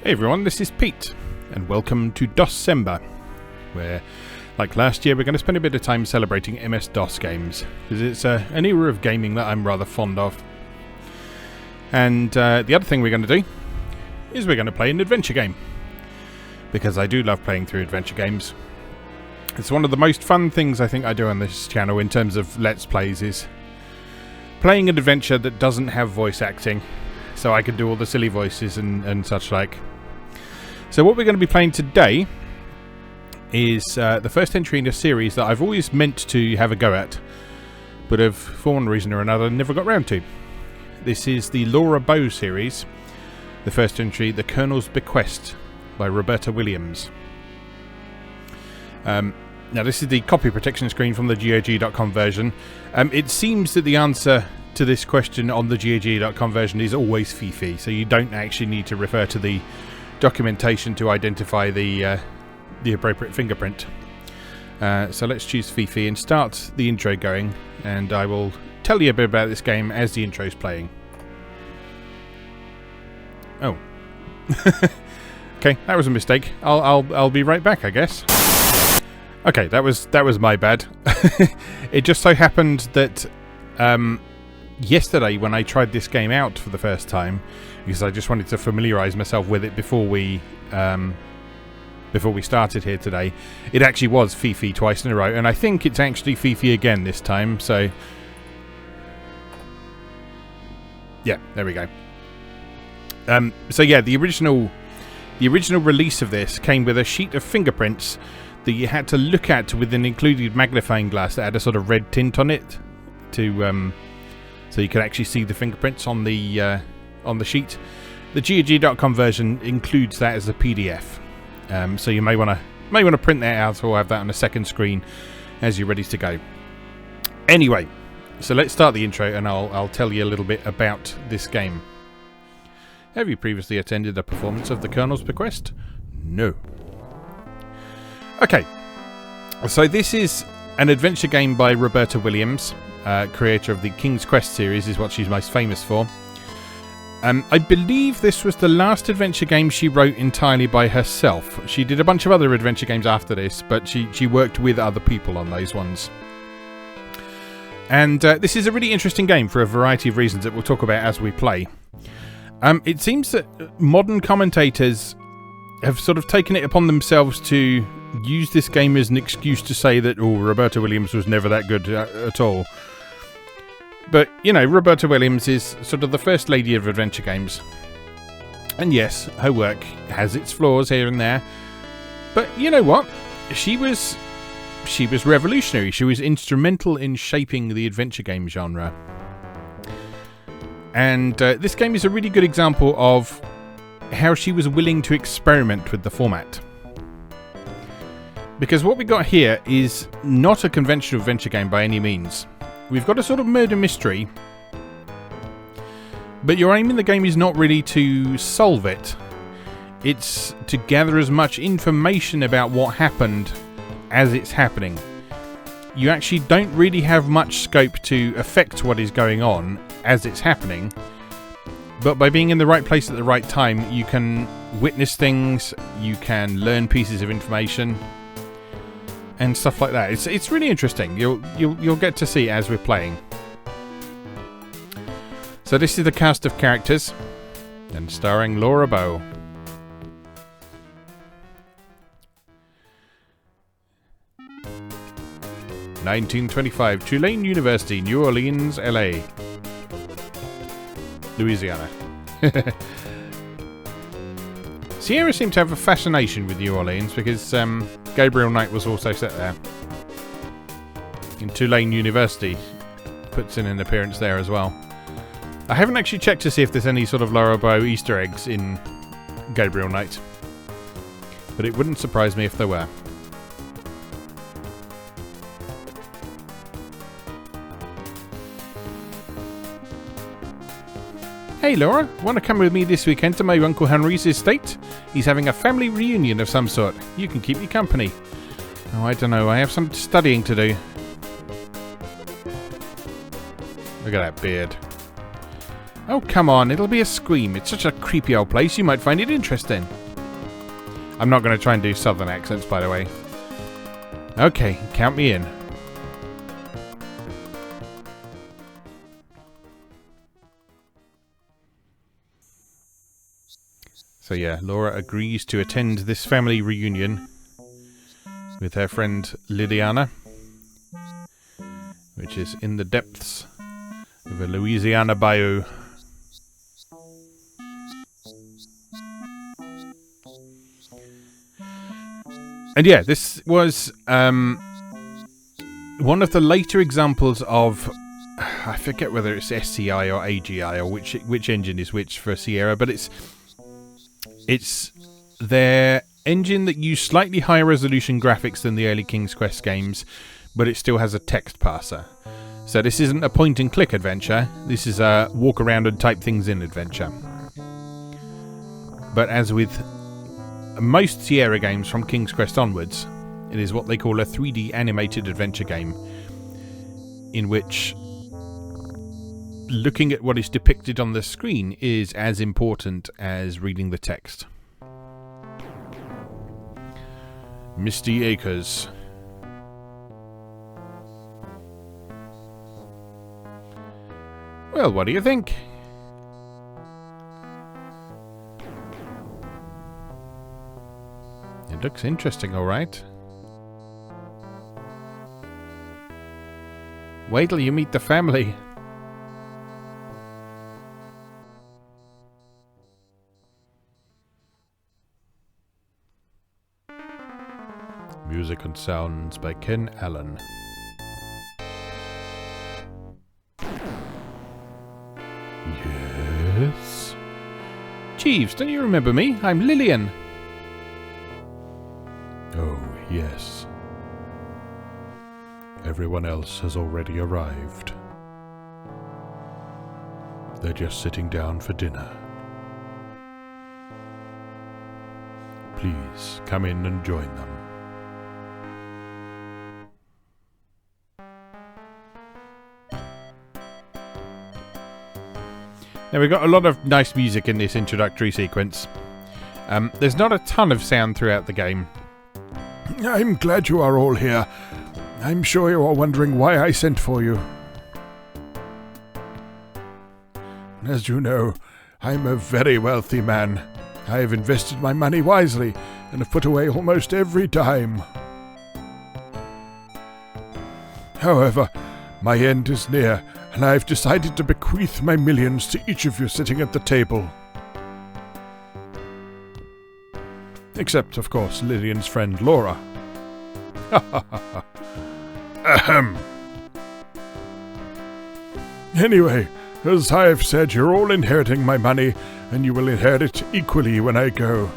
Hey everyone, this is Pete, and welcome to DOScember, where, like last year, we're going to spend a bit of time celebrating MS-DOS games, because it's an era of gaming that I'm rather fond of. And the other thing we're going to do is we're going to play an adventure game, because I do love playing through adventure games. It's one of the most fun things I think I do on this channel in terms of Let's Plays is playing an adventure that doesn't have voice acting, so I can do all the silly voices and such like. So what we're going to be playing today is the first entry in a series that I've always meant to have a go at, but have, for one reason or another, never got round to. This is the Laura Bow series, the first entry, The Colonel's Bequest, by Roberta Williams. Now this is the copy protection screen from the GOG.com version. It seems that the answer to this question on the GOG.com version is always Fifi, so you don't actually need to refer to the documentation to identify the appropriate fingerprint. So let's choose Fifi and start the intro going, and I will tell you a bit about this game as the intro's playing. Oh. Okay, that was a mistake. I'll be right back, I guess. Okay, that was my bad. It just so happened that yesterday when I tried this game out for the first time, because I just wanted to familiarise myself with it before we started here today, it actually was Fifi twice in a row, and I think it's actually Fifi again this time. So yeah, there we go. So yeah, the original release of this came with a sheet of fingerprints that you had to look at with an included magnifying glass that had a sort of red tint on it to so you could actually see the fingerprints on the sheet. The GOG.com version includes that as a PDF, so you may want to print that out or have that on a second screen as you're ready to go. Anyway, so let's start the intro, and I'll tell you a little bit about this game. Have you previously attended a performance of The Colonel's Bequest? No. Okay, so this is an adventure game by Roberta Williams, creator of the King's Quest series, is what she's most famous for. I believe this was the last adventure game she wrote entirely by herself. She did a bunch of other adventure games after this, but she worked with other people on those ones. And this is a really interesting game for a variety of reasons that we'll talk about as we play. It seems that modern commentators have sort of taken it upon themselves to use this game as an excuse to say that, oh, Roberta Williams was never that good at all. But, you know, Roberta Williams is sort of the first lady of adventure games. And yes, her work has its flaws here and there. But you know what? She was revolutionary. She was instrumental in shaping the adventure game genre. And this game is a really good example of how she was willing to experiment with the format. Because what we got here is not a conventional adventure game by any means. We've got a sort of murder mystery, but your aim in the game is not really to solve it. It's to gather as much information about what happened as it's happening. You actually don't really have much scope to affect what is going on as it's happening, but by being in the right place at the right time, you can witness things, you can learn pieces of information, and stuff like that. It's really interesting. You'll get to see as we're playing. So this is the cast of characters, and starring Laura Bow. (1925) Tulane University, New Orleans, LA, Louisiana. Sierra seemed to have a fascination with New Orleans because Gabriel Knight was also set there. And Tulane University puts in an appearance there as well. I haven't actually checked to see if there's any sort of Laura Bow Easter eggs in Gabriel Knight, but it wouldn't surprise me if there were. Hey Laura, want to come with me this weekend to my Uncle Henry's estate? He's having a family reunion of some sort. You can keep me company. Oh, I don't know, I have some studying to do. Look at that beard. Oh, come on. It'll be a scream. It's such a creepy old place. You might find it interesting. I'm not going to try and do southern accents, by the way. Okay, count me in. So yeah, Laura agrees to attend this family reunion with her friend Liliana, which is in the depths of a Louisiana bayou. And yeah, this was one of the later examples of, I forget whether it's SCI or AGI or which engine is which for Sierra, but it's their engine that used slightly higher resolution graphics than the early King's Quest games, but it still has a text parser. So this isn't a point-and-click adventure, this is a walk-around and type things in adventure. But as with most Sierra games from King's Quest onwards, it is what they call a 3D animated adventure game, in which looking at what is depicted on the screen is as important as reading the text. Misty Acres. Well, what do you think? It looks interesting, alright. Wait till you meet the family. Music and sounds by Ken Allen. Yes? Jeeves, don't you remember me? I'm Lillian. Oh, yes. Everyone else has already arrived. They're just sitting down for dinner. Please, come in and join them. Now, we've got a lot of nice music in this introductory sequence. There's not a ton of sound throughout the game. I'm glad you are all here. I'm sure you are wondering why I sent for you. As you know, I'm a very wealthy man. I have invested my money wisely and have put away almost every dime. However, my end is near, and I've decided to bequeath my millions to each of you sitting at the table. Except, of course, Lillian's friend Laura. Ahem. Anyway, as I've said, you're all inheriting my money, and you will inherit it equally when I go.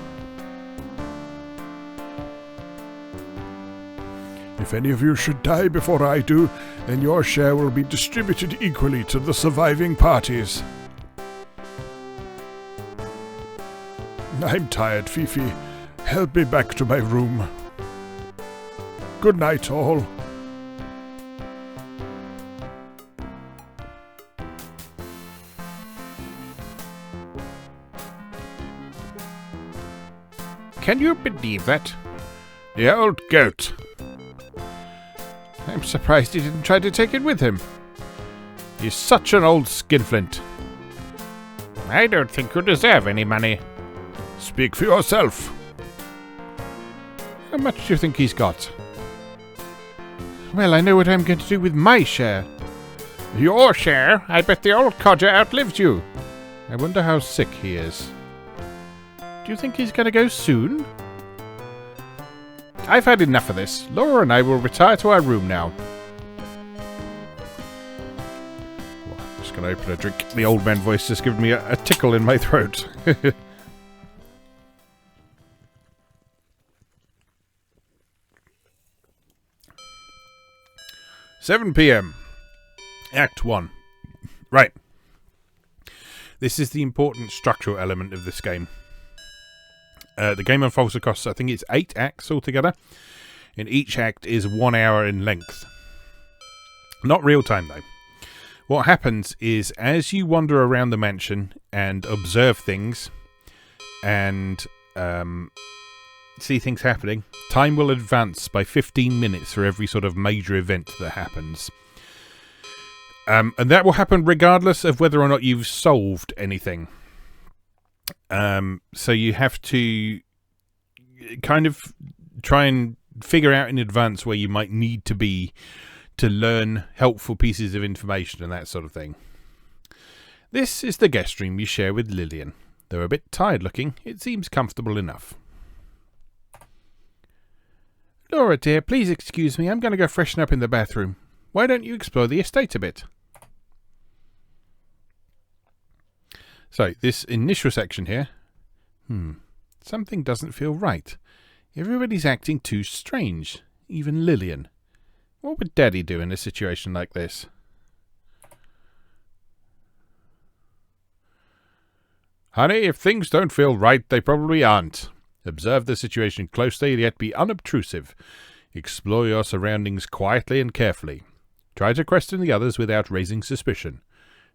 If any of you should die before I do, then your share will be distributed equally to the surviving parties. I'm tired, Fifi. Help me back to my room. Good night, all. Can you believe that? The old goat. I'm surprised he didn't try to take it with him. He's such an old skinflint. I don't think you deserve any money. Speak for yourself. How much do you think he's got? Well, I know what I'm going to do with my share. Your share? I bet the old codger outlived you. I wonder how sick he is. Do you think he's going to go soon? I've had enough of this. Laura and I will retire to our room now. Well, I'm just going to open a drink. The old man voice just giving me a tickle in my throat. 7 p.m. Act 1. Right. This is the important structural element of this game. The game unfolds across, I think it's 8 acts altogether, and each act is 1 hour in length. Not real time, though. What happens is, as you wander around the mansion and observe things and see things happening, time will advance by 15 minutes for every sort of major event that happens. And that will happen regardless of whether or not you've solved anything. So you have to kind of try and figure out in advance where you might need to be to learn helpful pieces of information and that sort of thing. This is the guest room you share with Lillian. Though a bit tired looking, it seems comfortable enough. Laura dear, please excuse me, I'm going to go freshen up in the bathroom. Why don't you explore the estate a bit? So, this initial section here. Something doesn't feel right. Everybody's acting too strange. Even Lillian. What would Daddy do in a situation like this? Honey, if things don't feel right, they probably aren't. Observe the situation closely, yet be unobtrusive. Explore your surroundings quietly and carefully. Try to question the others without raising suspicion.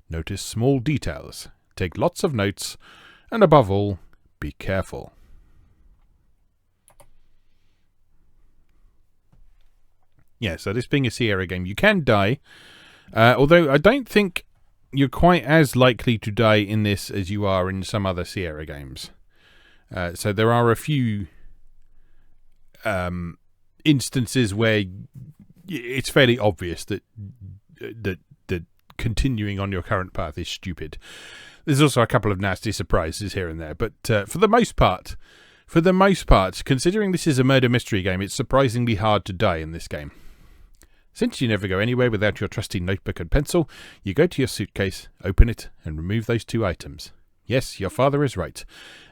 Notice small details. Take lots of notes. And above all, be careful. Yeah, so this being a Sierra game, you can die. Although I don't think you're quite as likely to die in this as you are in some other Sierra games. So there are a few instances where it's fairly obvious that continuing on your current path is stupid. There's also a couple of nasty surprises here and there, but for the most part, considering this is a murder mystery game, it's surprisingly hard to die in this game. Since you never go anywhere without your trusty notebook and pencil, you go to your suitcase, open it, and remove those 2 items. Yes, your father is right.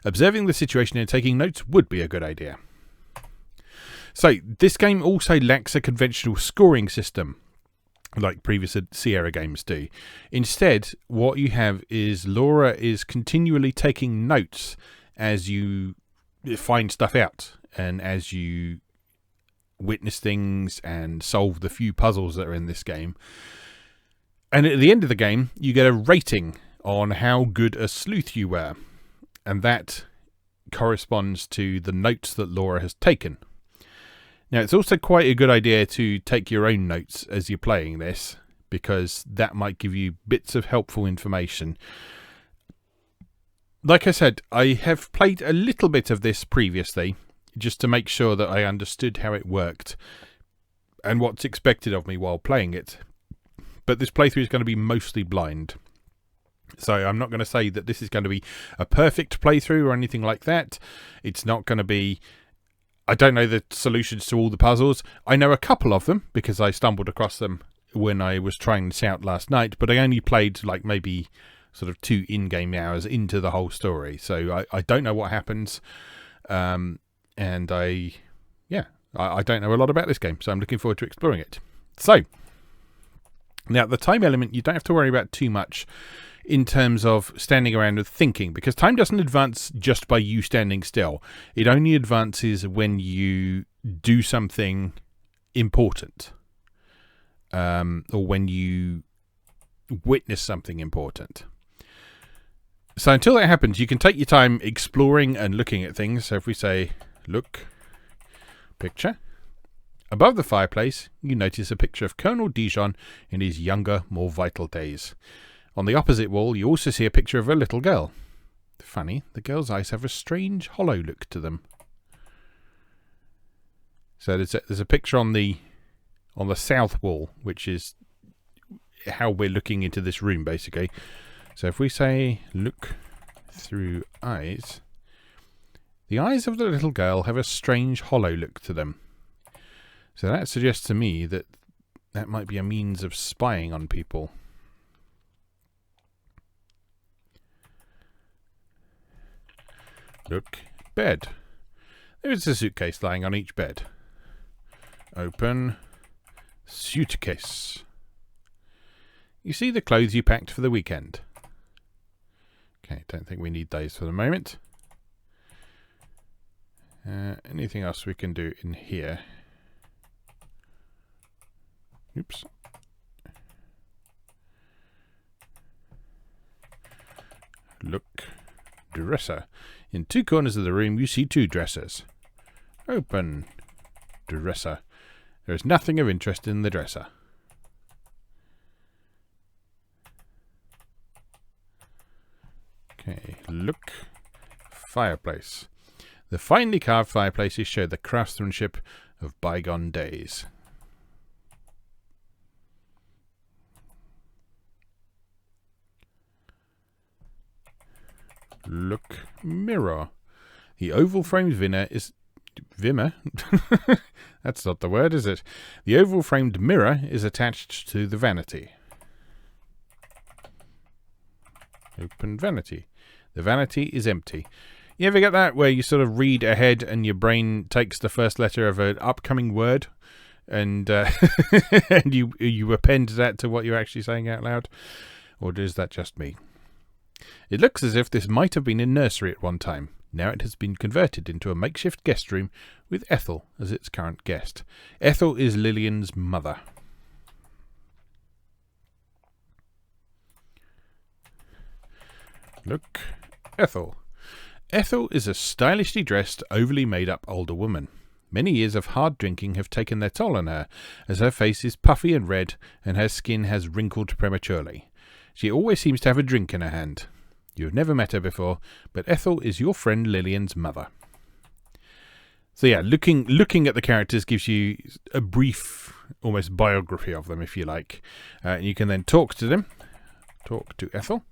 Observing the situation and taking notes would be a good idea. So, this game also lacks a conventional scoring system, like previous Sierra games do. Instead, what you have is Laura is continually taking notes as you find stuff out, and as you witness things and solve the few puzzles that are in this game. And at the end of the game, you get a rating on how good a sleuth you were, and that corresponds to the notes that Laura has taken. Now, it's also quite a good idea to take your own notes as you're playing this, because that might give you bits of helpful information. Like I said, I have played a little bit of this previously, just to make sure that I understood how it worked and what's expected of me while playing it. But this playthrough is going to be mostly blind. So I'm not going to say that this is going to be a perfect playthrough or anything like that. It's not going to be... I don't know the solutions to all the puzzles. I know a couple of them because I stumbled across them when I was trying this out last night, but I only played like maybe sort of 2 in-game hours into the whole story. So I don't know what happens. And I don't know a lot about this game, so I'm looking forward to exploring it. So, now the time element, you don't have to worry about too much in terms of standing around and thinking, because time doesn't advance just by you standing still. It only advances when you do something important, or when you witness something important. So until that happens, you can take your time exploring and looking at things. So if we say, look, picture. Above the fireplace, you notice a picture of Colonel Dijon in his younger, more vital days. On the opposite wall, you also see a picture of a little girl. Funny, the girl's eyes have a strange, hollow look to them. So there's a picture on the south wall, which is how we're looking into this room, basically. So if we say, look through eyes... The eyes of the little girl have a strange hollow look to them. So that suggests to me that that might be a means of spying on people. Look, bed. There is a suitcase lying on each bed. Open suitcase. You see the clothes you packed for the weekend. Okay, don't think we need those for the moment. Anything else we can do in here? Oops. Look. Dresser. In 2 corners of the room, you see 2 dressers. Open. Dresser. There is nothing of interest in the dresser. Okay, look. Fireplace. The finely carved fireplaces show the craftsmanship of bygone days. Look. Mirror. The oval-framed Vimmer is... Vimmer? That's not the word, is it? The oval-framed mirror is attached to the vanity. Open vanity. The vanity is empty. You ever get that where you sort of read ahead and your brain takes the first letter of an upcoming word and and you append that to what you're actually saying out loud? Or is that just me? It looks as if this might have been a nursery at one time. Now it has been converted into a makeshift guest room with Ethel as its current guest. Ethel is Lillian's mother. Look. Ethel. Ethel is a stylishly dressed, overly made-up older woman. Many years of hard drinking have taken their toll on her, as her face is puffy and red, and her skin has wrinkled prematurely. She always seems to have a drink in her hand. You have never met her before, but Ethel is your friend Lillian's mother. So yeah, looking at the characters gives you a brief, almost biography of them, if you like. You can then talk to them. Talk to Ethel.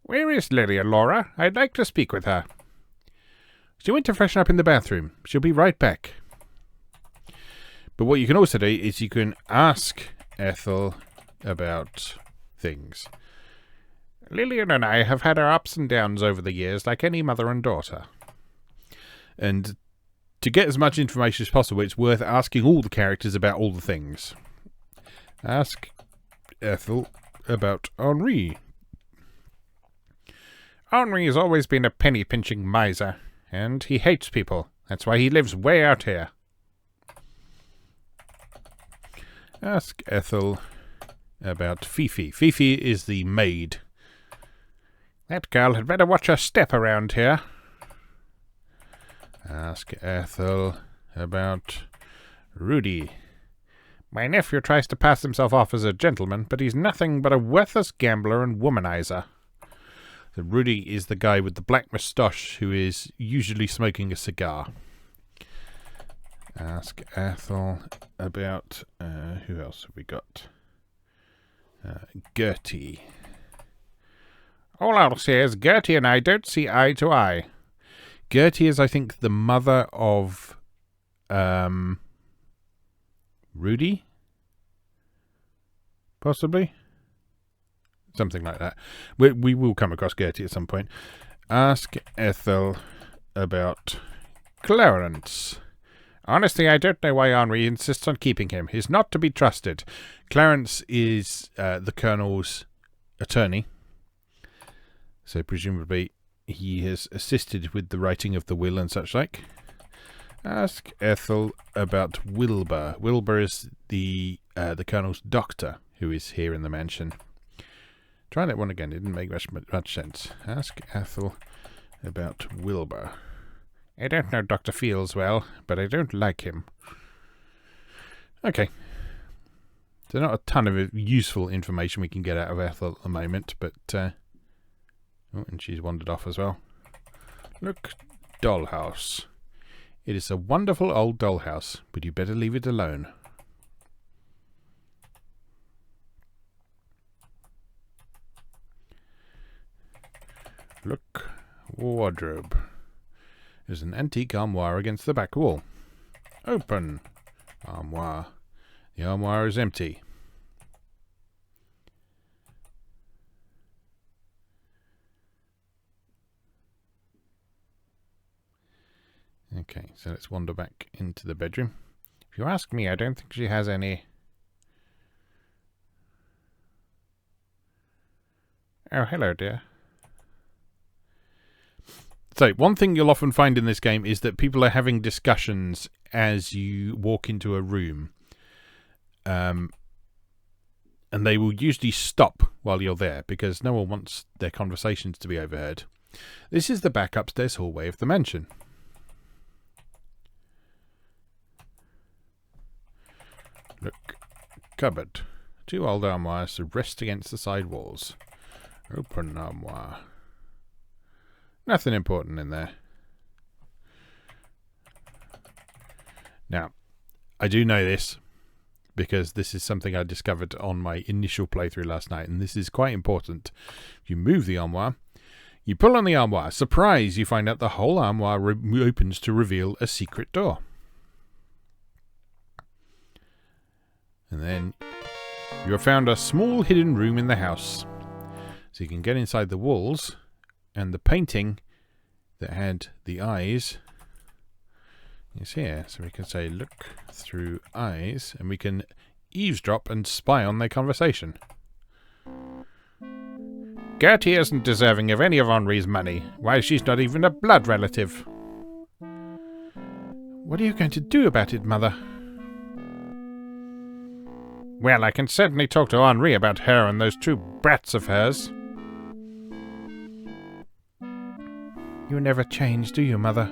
Where is Lillian, Laura? I'd like to speak with her. She went to freshen up in the bathroom. She'll be right back. But what you can also do is you can ask Ethel about things. Lillian and I have had our ups and downs over the years, like any mother and daughter. And to get as much information as possible, it's worth asking all the characters about all the things. Ask Ethel about Henri. Henri has always been a penny-pinching miser, and he hates people. That's why he lives way out here. Ask Ethel about Fifi. Fifi is the maid. That girl had better watch her step around here. Ask Ethel about Rudy. My nephew tries to pass himself off as a gentleman, but he's nothing but a worthless gambler and womanizer. So Rudy is the guy with the black moustache who is usually smoking a cigar. Ask Ethel about... who else have we got? Gertie. All I'll say is Gertie and I don't see eye to eye. Gertie is, I think, the mother of Rudy? Possibly? Something like that. We will come across Gertie at some point. Ask Ethel about Clarence. Honestly, I don't know why Henri insists on keeping him. He's not to be trusted. Clarence is the Colonel's attorney. So presumably he has assisted with the writing of the will and such like. Ask Ethel about Wilbur. Wilbur is the Colonel's doctor who is here in the mansion. Try that one again. It didn't make much sense. Ask Ethel about Wilbur. I don't know Dr. Fields well, but I don't like him. Okay. So not a ton of useful information we can get out of Ethel at the moment, but... oh, and she's wandered off as well. Look, dollhouse. It is a wonderful old dollhouse, but you better leave it alone. Look, wardrobe. There's an antique armoire against the back wall. Open. Armoire. The armoire is empty. Okay, so let's wander back into the bedroom. If you ask me, I don't think she has any... Oh, hello, dear. So, one thing you'll often find in this game is that people are having discussions as you walk into a room. And they will usually stop while you're there because no one wants their conversations to be overheard. This is the back upstairs hallway of the mansion. Look. Cupboard. 2 old armoires to rest against the side walls. Open armoire. Nothing important in there. Now, I do know this because this is something I discovered on my initial playthrough last night, and this is quite important. You move the armoire, you pull on the armoire. Surprise! You find out the whole armoire opens to reveal a secret door. And then you have found a small hidden room in the house. So you can get inside the walls, and the painting that had the eyes is here. So we can say, look through eyes, and we can eavesdrop and spy on their conversation. Gertie isn't deserving of any of Henri's money. Why, she's not even a blood relative. What are you going to do about it, Mother? Well, I can certainly talk to Henri about her and those 2 brats of hers. You never change, do you, Mother?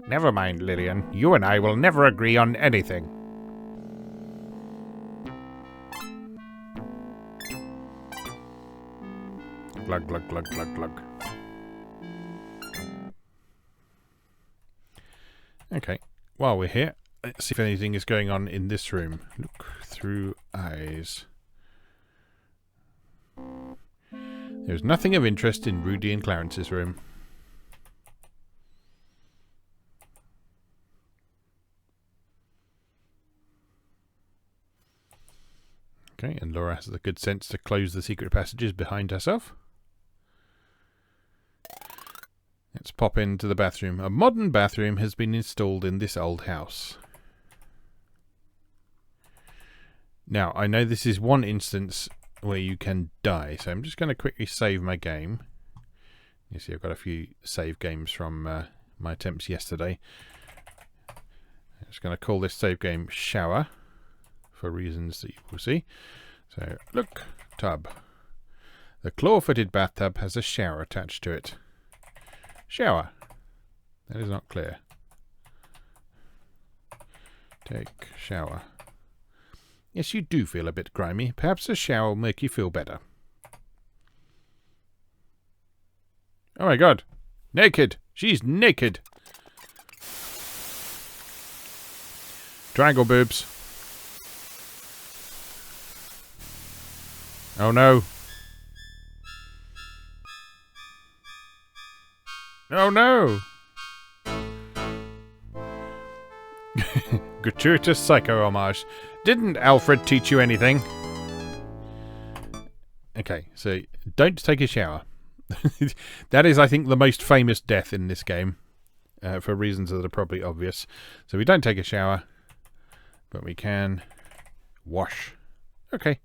Never mind, Lillian. You and I will never agree on anything. Glug, glug, glug, glug, glug. Okay, while we're here, let's see if anything is going on in this room. Look through eyes. There's nothing of interest in Rudy and Clarence's room. Okay, and Laura has the good sense to close the secret passages behind herself. Let's pop into the bathroom. A modern bathroom has been installed in this old house. Now, I know this is one instance where you can die, so I'm just going to quickly save my game. You see I've got a few save games from my attempts yesterday. I'm just going to call this save game Shower, for reasons that you will see. So, look, tub. The claw-footed bathtub has a shower attached to it. Shower. That is not clear. Take shower. Yes, you do feel a bit grimy. Perhaps a shower will make you feel better. Oh my god. Naked. She's naked. Triangle boobs. Oh no. Oh no. Gratuitous psycho homage. Didn't Alfred teach you anything? Okay, so don't take a shower. That is, I think, the most famous death in this game, for reasons that are probably obvious. So we don't take a shower, but we can wash. Okay.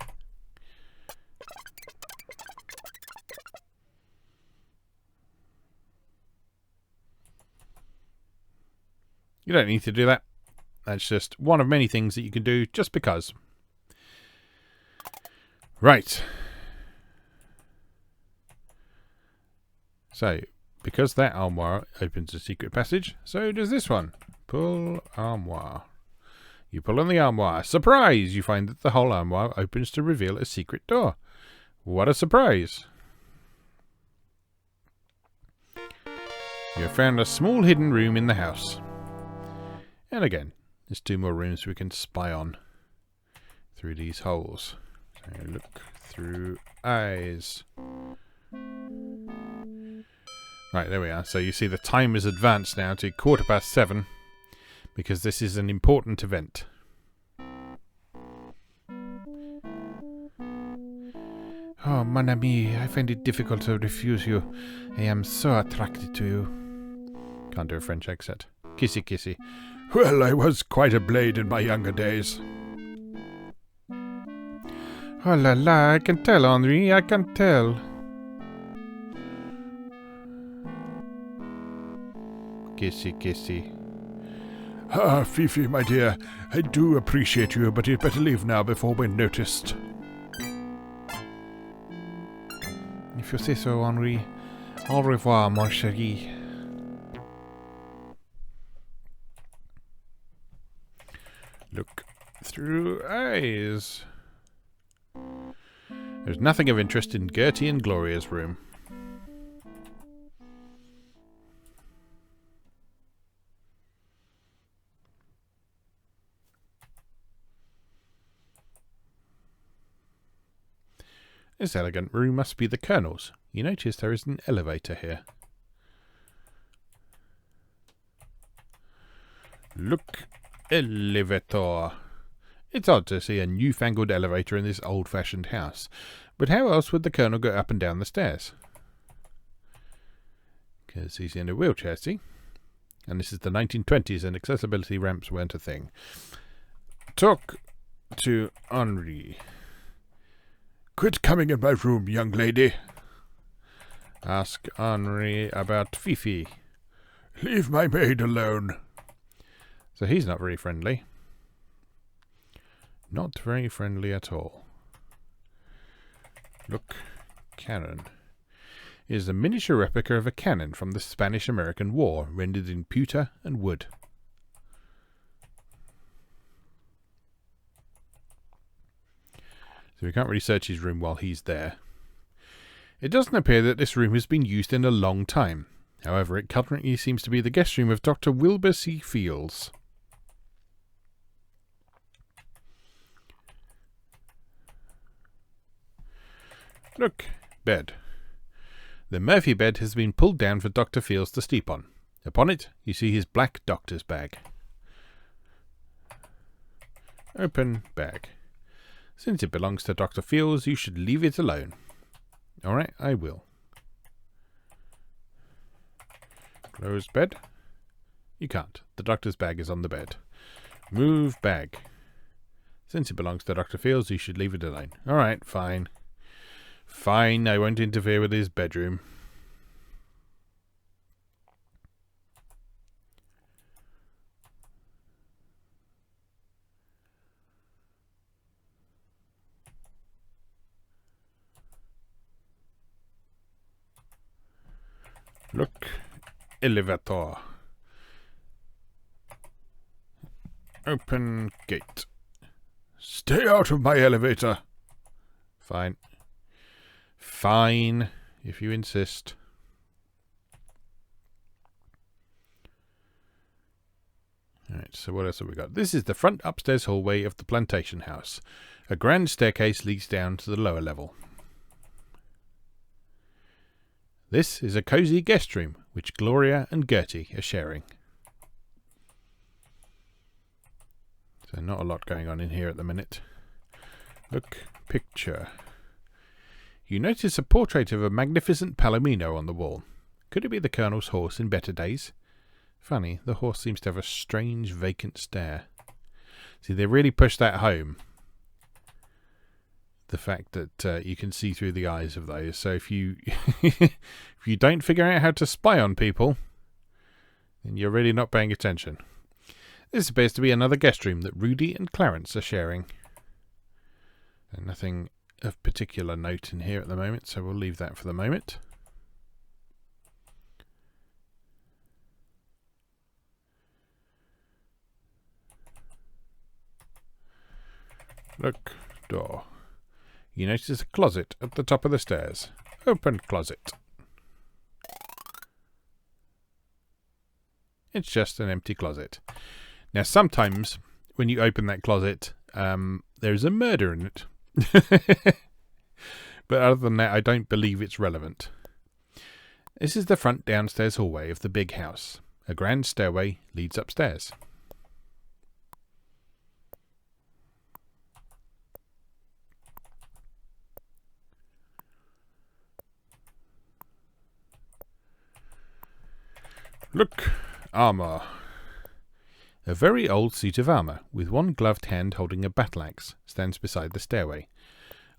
You don't need to do that. That's just one of many things that you can do just because. Right. So, because that armoire opens a secret passage, so does this one. Pull armoire. You pull on the armoire. Surprise! You find that the whole armoire opens to reveal a secret door. What a surprise! You have found a small hidden room in the house. And again, there's 2 more rooms we can spy on through these holes. So look through eyes. Right, there we are. So you see the time is advanced now to 7:15 because this is an important event. Oh, mon ami, I find it difficult to refuse you. I am so attracted to you. Can't do a French accent. Kissy, kissy. Well, I was quite a blade in my younger days. Oh la la, I can tell, Henri, I can tell. Kissy, kissy. Ah, Fifi, my dear, I do appreciate you, but you'd better leave now before we're noticed. If you say so, Henri. Au revoir, mon chéri. Look through eyes. There's nothing of interest in Gertie and Gloria's room. This elegant room must be the Colonel's. You notice there is an elevator here. Look, elevator. It's odd to see a newfangled elevator in this old-fashioned house. But how else would the Colonel go up and down the stairs? Because he's in a wheelchair, see? And this is the 1920s and accessibility ramps weren't a thing. Talk to Henri. Quit coming in my room, young lady. Ask Henri about Fifi. Leave my maid alone. So he's not very friendly. Not very friendly at all. Look, cannon. It is a miniature replica of a cannon from the Spanish-American War, rendered in pewter and wood. So we can't really search his room while he's there. It doesn't appear that this room has been used in a long time. However, it currently seems to be the guest room of Dr. Wilbur C. Fields. Look, bed. The Murphy bed has been pulled down for Dr. Fields to sleep on. Upon it, you see his black doctor's bag. Open bag. Since it belongs to Dr. Fields, you should leave it alone. Alright, I will. Close bed. You can't. The doctor's bag is on the bed. Move bag. Since it belongs to Dr. Fields, you should leave it alone. Alright, fine. Fine, I won't interfere with his bedroom. Look, elevator. Open gate. Stay out of my elevator. Fine. Fine, if you insist. Alright, so what else have we got? This is the front upstairs hallway of the plantation house. A grand staircase leads down to the lower level. This is a cosy guest room, which Gloria and Gertie are sharing. So not a lot going on in here at the minute. Look, picture. You notice a portrait of a magnificent palomino on the wall. Could it be the Colonel's horse in better days? Funny, the horse seems to have a strange vacant stare. See, they really pushed that home. The fact that you can see through the eyes of those. So if you if you don't figure out how to spy on people, then you're really not paying attention. This appears to be another guest room that Rudy and Clarence are sharing. And nothing of particular note in here at the moment, so we'll leave that for the moment. Look, door. You notice a closet at the top of the stairs. Open closet. It's just an empty closet. Now, sometimes when you open that closet, there's a murder in it. But other than that, I don't believe it's relevant. This is the front downstairs hallway of the big house. A grand stairway leads upstairs. Look, armour. A very old suit of armour, with one gloved hand holding a battle axe, stands beside the stairway.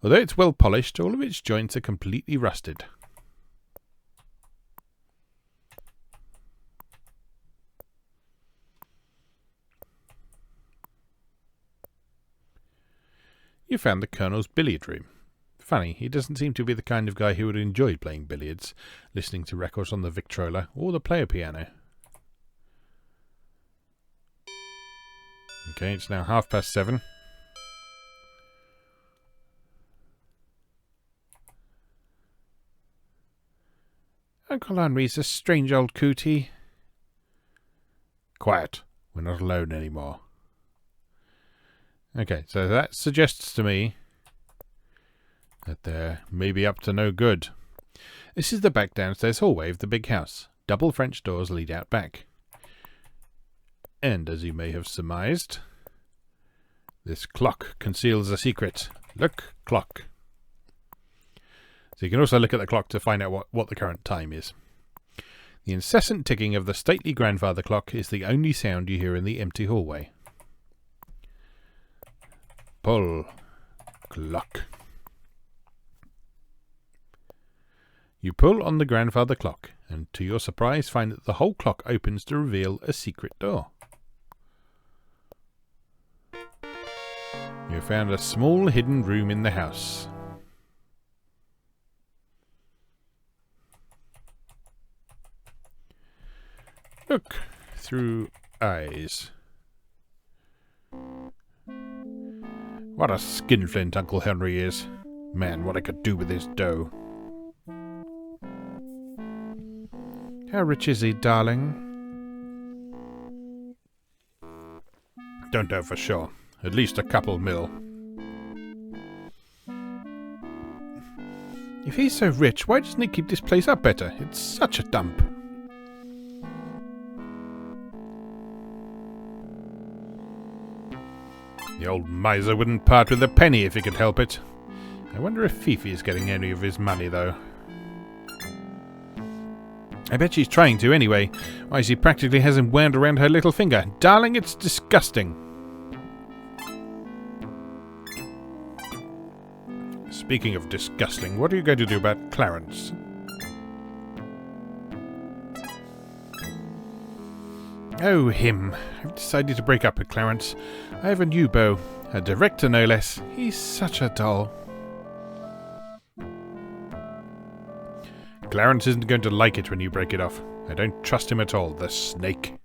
Although it's well polished, all of its joints are completely rusted. You found the Colonel's billiard room. Funny, he doesn't seem to be the kind of guy who would enjoy playing billiards, listening to records on the Victrola or the player piano. Okay, it's now 7:30. Uncle Henry's a strange old cootie. Quiet. We're not alone anymore. Okay, so that suggests to me that they're maybe up to no good. This is the back downstairs hallway of the big house. Double French doors lead out back. And as you may have surmised, this clock conceals a secret. Look, clock. So you can also look at the clock to find out what the current time is. The incessant ticking of the stately grandfather clock is the only sound you hear in the empty hallway. Pull. Clock. You pull on the grandfather clock, and to your surprise find that the whole clock opens to reveal a secret door. You found a small hidden room in the house. Look through eyes. What a skinflint Uncle Henry is. Man, what I could do with his dough. How rich is he, darling? Don't know for sure. At least a couple mil. If he's so rich, why doesn't he keep this place up better? It's such a dump. The old miser wouldn't part with a penny if he could help it. I wonder if Fifi is getting any of his money, though. I bet she's trying to anyway. Why, she practically has him wound around her little finger. Darling, it's disgusting. Speaking of disgusting, what are you going to do about Clarence? Oh, him. I've decided to break up with Clarence. I have a new beau. A director, no less. He's such a doll. Clarence isn't going to like it when you break it off. I don't trust him at all, the snake.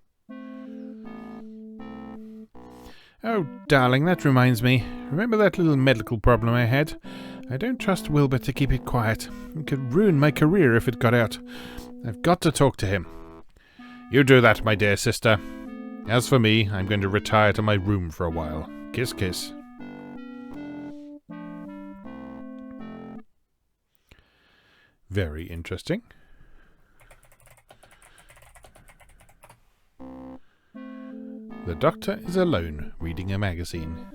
Oh, darling, that reminds me. Remember that little medical problem I had? I don't trust Wilbur to keep it quiet. It could ruin my career if it got out. I've got to talk to him. You do that, my dear sister. As for me, I'm going to retire to my room for a while. Kiss, kiss. Very interesting. The doctor is alone, reading a magazine.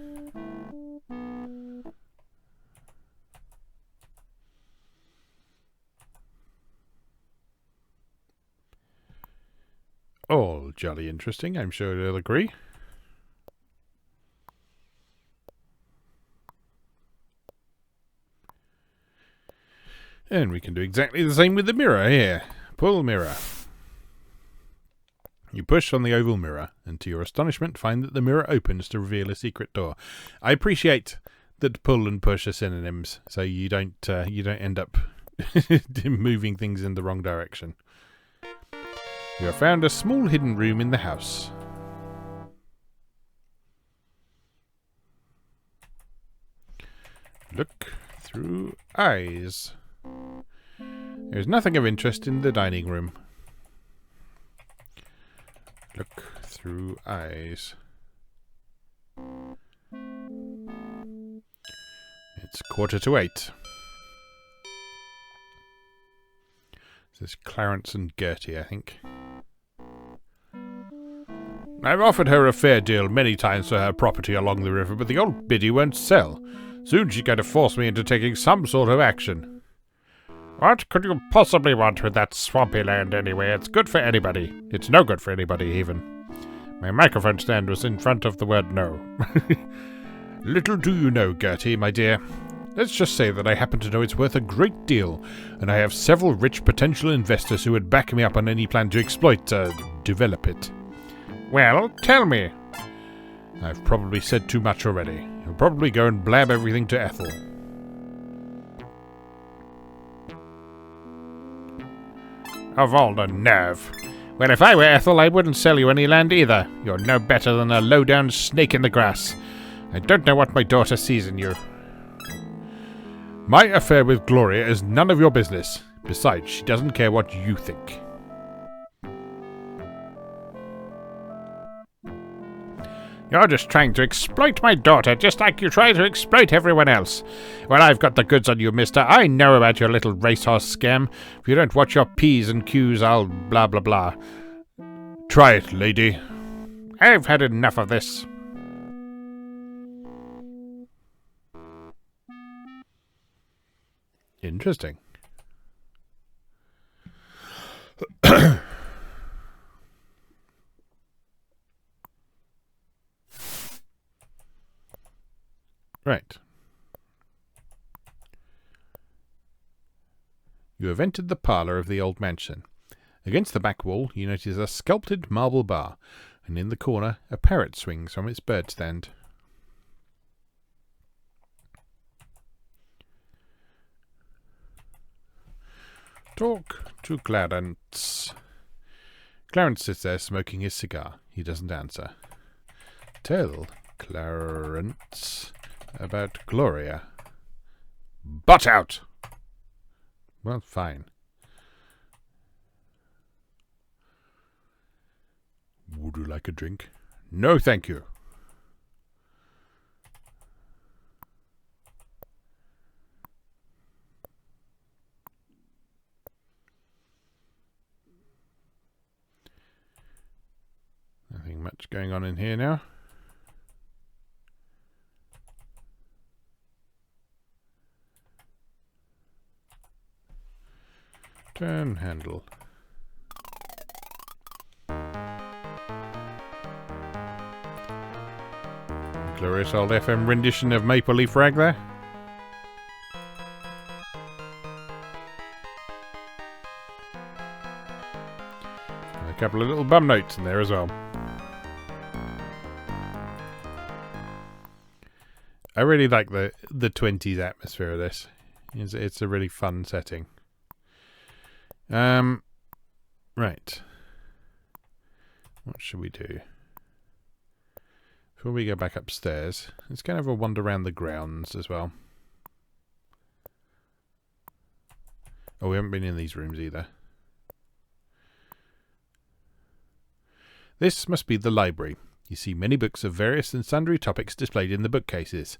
All jolly interesting, I'm sure you'll agree. And we can do exactly the same with the mirror here. Pull mirror. You push on the oval mirror, and to your astonishment find that the mirror opens to reveal a secret door. I appreciate that pull and push are synonyms, so you don't end up moving things in the wrong direction. You have found a small hidden room in the house. Look through eyes. There is nothing of interest in the dining room. Look through eyes. It's 7:45. This is Clarence and Gertie, I think. I've offered her a fair deal many times for her property along the river, but the old biddy won't sell. Soon she's going to force me into taking some sort of action. What could you possibly want with that swampy land anyway? It's good for anybody. It's no good for anybody, even. My microphone stand was in front of the word no. Little do you know, Gertie, my dear. Let's just say that I happen to know it's worth a great deal, and I have several rich potential investors who would back me up on any plan to develop it. Well, tell me. I've probably said too much already. You'll probably go and blab everything to Ethel. Of all the nerve. Well, if I were Ethel, I wouldn't sell you any land either. You're no better than a low-down snake in the grass. I don't know what my daughter sees in you. My affair with Gloria is none of your business. Besides, she doesn't care what you think. You're just trying to exploit my daughter, just like you try to exploit everyone else. Well, I've got the goods on you, mister. I know about your little racehorse scam. If you don't watch your P's and Q's, I'll blah blah blah. Try it, lady. I've had enough of this. Interesting. Right. You have entered the parlour of the old mansion. Against the back wall you notice a sculpted marble bar, and in the corner a parrot swings from its bird stand. Talk to Clarence. Clarence sits there smoking his cigar. He doesn't answer. Tell Clarence about Gloria. Butt out! Well, fine. Would you like a drink? No, thank you. Nothing much going on in here now. Turn handle. Glorious old FM rendition of Maple Leaf Rag there. And a couple of little bum notes in there as well. I really like the 20s atmosphere of this. It's a really fun setting. Right. What should we do? Before we go back upstairs, let's kind of a wander around the grounds as well. Oh, we haven't been in these rooms either. This must be the library. You see many books of various and sundry topics displayed in the bookcases.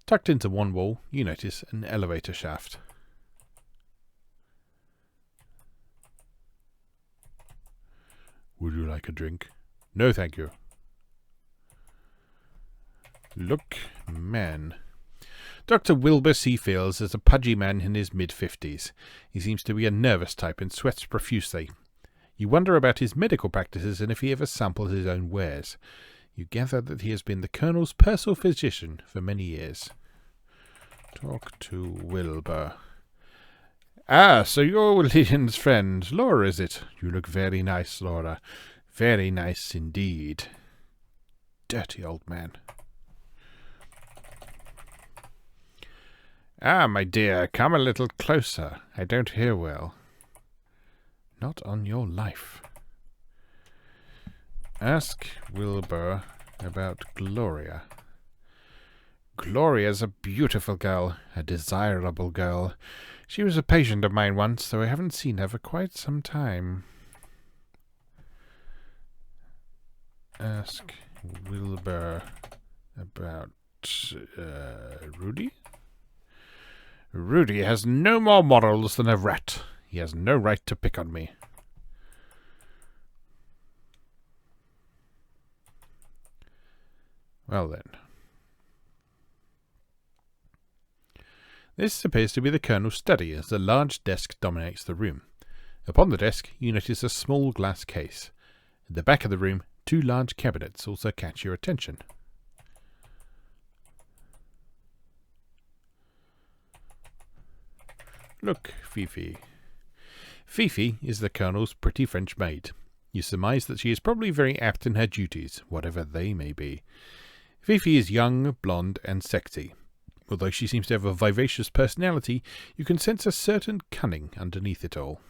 Tucked into one wall, you notice an elevator shaft. Would you like a drink? No, thank you. Look, man. Dr. Wilbur C. Fields is a pudgy man in his mid-50s. He seems to be a nervous type and sweats profusely. You wonder about his medical practices and if he ever samples his own wares. You gather that he has been the Colonel's personal physician for many years. Talk to Wilbur. Ah, so you're Lillian's friend. Laura, is it? You look very nice, Laura. Very nice indeed. Dirty old man. Ah, my dear, come a little closer. I don't hear well. Not on your life. Ask Wilbur about Gloria. Gloria's a beautiful girl, a desirable girl. She was a patient of mine once, though I haven't seen her for quite some time. Ask Wilbur about Rudy? Rudy has no more morals than a rat. He has no right to pick on me. Well then. This appears to be the Colonel's study, as a large desk dominates the room. Upon the desk, you notice a small glass case. At the back of the room, two large cabinets also catch your attention. Look, Fifi. Fifi is the Colonel's pretty French maid. You surmise that she is probably very apt in her duties, whatever they may be. Fifi is young, blonde, and sexy. Although she seems to have a vivacious personality, you can sense a certain cunning underneath it all.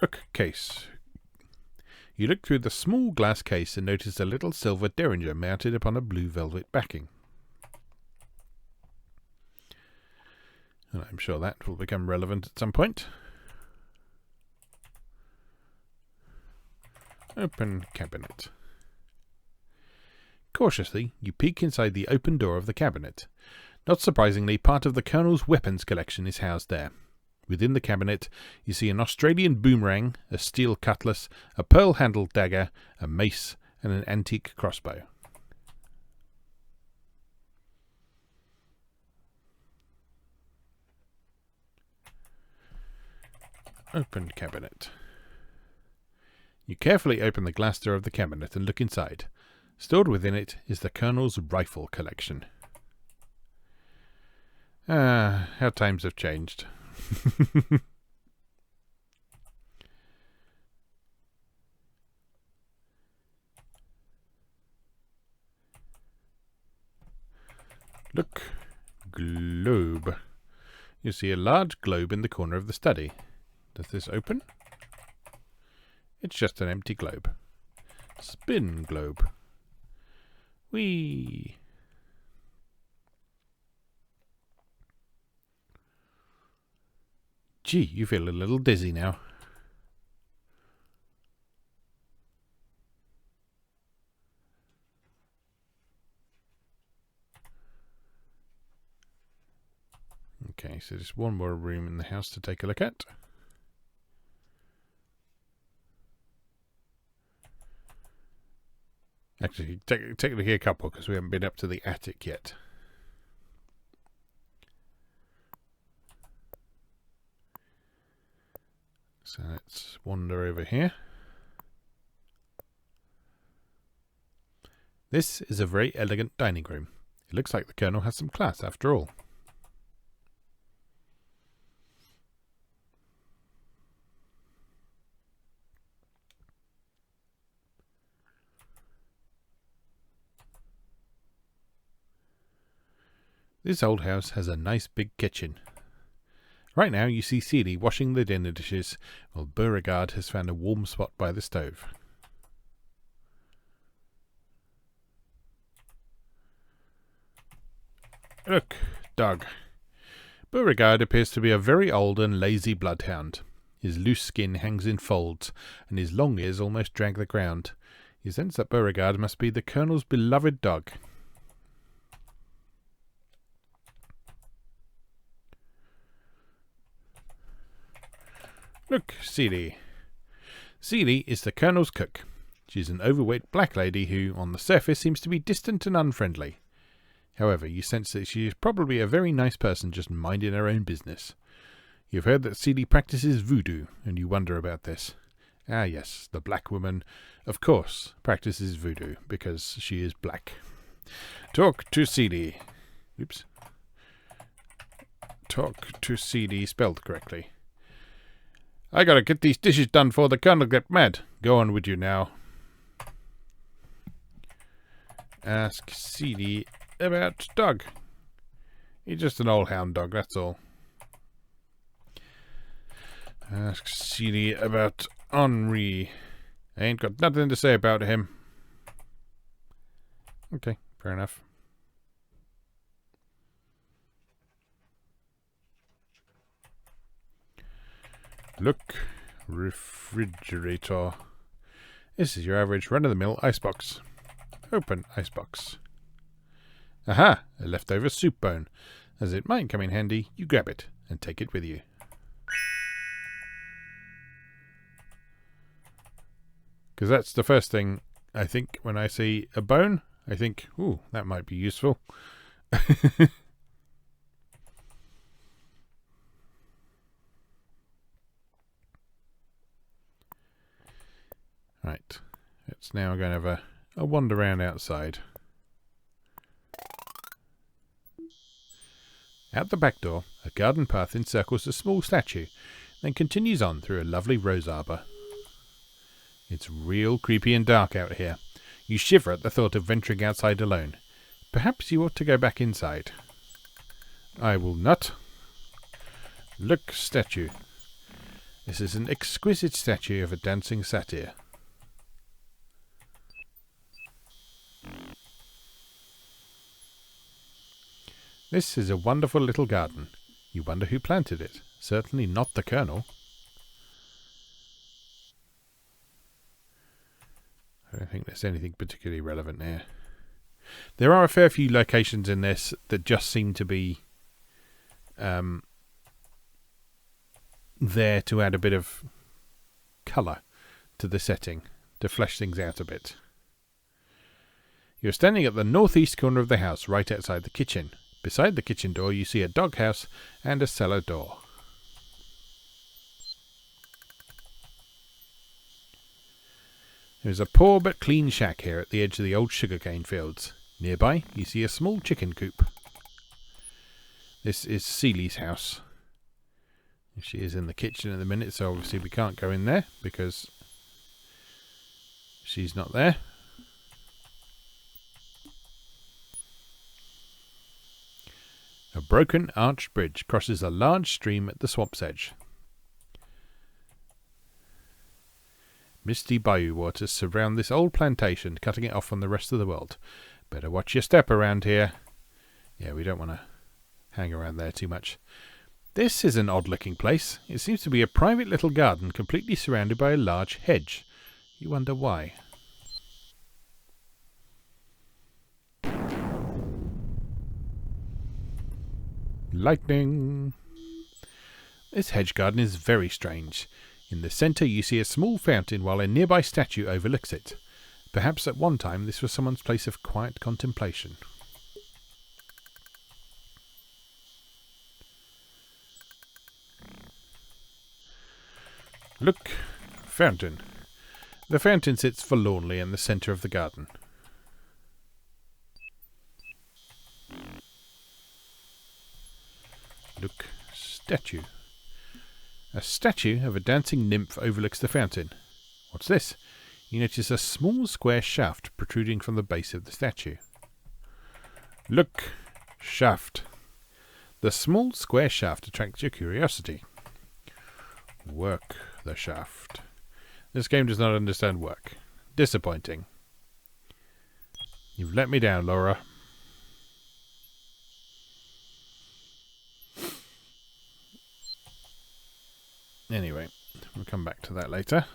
Look, case. You look through the small glass case and notice a little silver derringer mounted upon a blue velvet backing. And I'm sure that will become relevant at some point. Open cabinet. Cautiously, you peek inside the open door of the cabinet. Not surprisingly, part of the Colonel's weapons collection is housed there. Within the cabinet, you see an Australian boomerang, a steel cutlass, a pearl-handled dagger, a mace, and an antique crossbow. Open cabinet. You carefully open the glass door of the cabinet and look inside. Stored within it is the Colonel's rifle collection. Ah, how times have changed. Look. Globe. You see a large globe in the corner of the study. Does this open? It's just an empty globe. Spin globe. Whee! Gee, you feel a little dizzy now. Okay, so there's one more room in the house to take a look at. Actually, technically a couple, because we haven't been up to the attic yet. So let's wander over here. This is a very elegant dining room. It looks like the Colonel has some class after all. This old house has a nice big kitchen. Right now you see Celie washing the dinner dishes, while Beauregard has found a warm spot by the stove. Look, dog. Beauregard appears to be a very old and lazy bloodhound. His loose skin hangs in folds, and his long ears almost drag the ground. You sense that Beauregard must be the Colonel's beloved dog. Look, Celie. Celie is the Colonel's cook. She's an overweight black lady who, on the surface, seems to be distant and unfriendly. However, you sense that she is probably a very nice person just minding her own business. You've heard that Celie practices voodoo, and you wonder about this. Ah yes, the black woman, of course, practices voodoo, because she is black. Talk to Celie. Oops. Talk to Celie spelled correctly. I gotta get these dishes done before the Colonel get mad. Go on with you now. Ask Celie about dog. He's just an old hound dog, that's all. Ask Celie about Henri. I ain't got nothing to say about him. Okay, fair enough. Look, refrigerator. This is your average run-of-the-mill icebox. Open icebox. Aha! A leftover soup bone. As it might come in handy, you grab it and take it with you. Because that's the first thing I think when I see a bone. I think, ooh, that might be useful. Right, let's now go and have a wander around outside. Out the back door, a garden path encircles a small statue, then continues on through a lovely rose arbour. It's real creepy and dark out here. You shiver at the thought of venturing outside alone. Perhaps you ought to go back inside. I will not. Look, statue. This is an exquisite statue of a dancing satyr. This is a wonderful little garden. You wonder who planted it. Certainly not the Colonel. I don't think there's anything particularly relevant here. There are a fair few locations in this that just seem to be there to add a bit of colour to the setting, to flesh things out a bit. You're standing at the northeast corner of the house, right outside the kitchen. Beside the kitchen door you see a doghouse and a cellar door. There's a poor but clean shack here at the edge of the old sugarcane fields. Nearby you see a small chicken coop. This is Celie's house. She is in the kitchen at the minute, so obviously we can't go in there because she's not there. A broken arched bridge crosses a large stream at the swamp's edge. Misty bayou waters surround this old plantation, cutting it off from the rest of the world. Better watch your step around here. Yeah, we don't want to hang around there too much. This is an odd-looking place. It seems to be a private little garden completely surrounded by a large hedge. You wonder why. Lightning! This hedge garden is very strange. In the centre you see a small fountain while a nearby statue overlooks it. Perhaps at one time this was someone's place of quiet contemplation. Look, fountain. The fountain sits forlornly in the centre of the garden. Look, statue. A statue of a dancing nymph overlooks the fountain. What's this? You notice a small square shaft protruding from the base of the statue. Look, shaft. The small square shaft attracts your curiosity. Work the shaft. This game does not understand work. Disappointing. You've let me down, Laura. Anyway, we'll come back to that later.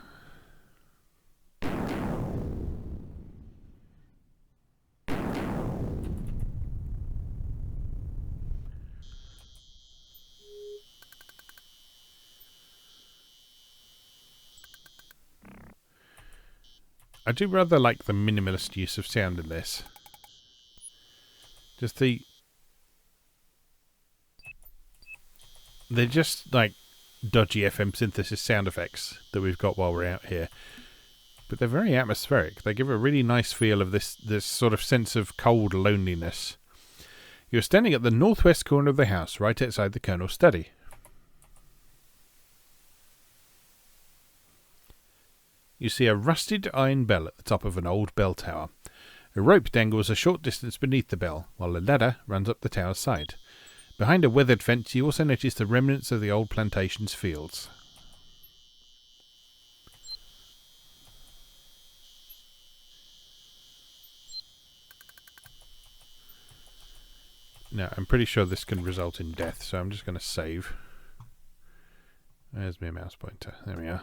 I do rather like the minimalist use of sound in this. Just they're just like dodgy FM synthesis sound effects that we've got while we're out here. But they're very atmospheric. They give a really nice feel of this sort of sense of cold loneliness. You're standing at the northwest corner of the house, right outside the Colonel's study. You see a rusted iron bell at the top of an old bell tower. A rope dangles a short distance beneath the bell, while a ladder runs up the tower's side. Behind a weathered fence you also notice the remnants of the old plantation's fields. Now, I'm pretty sure this can result in death, so I'm just going to save. There's my mouse pointer. There we are.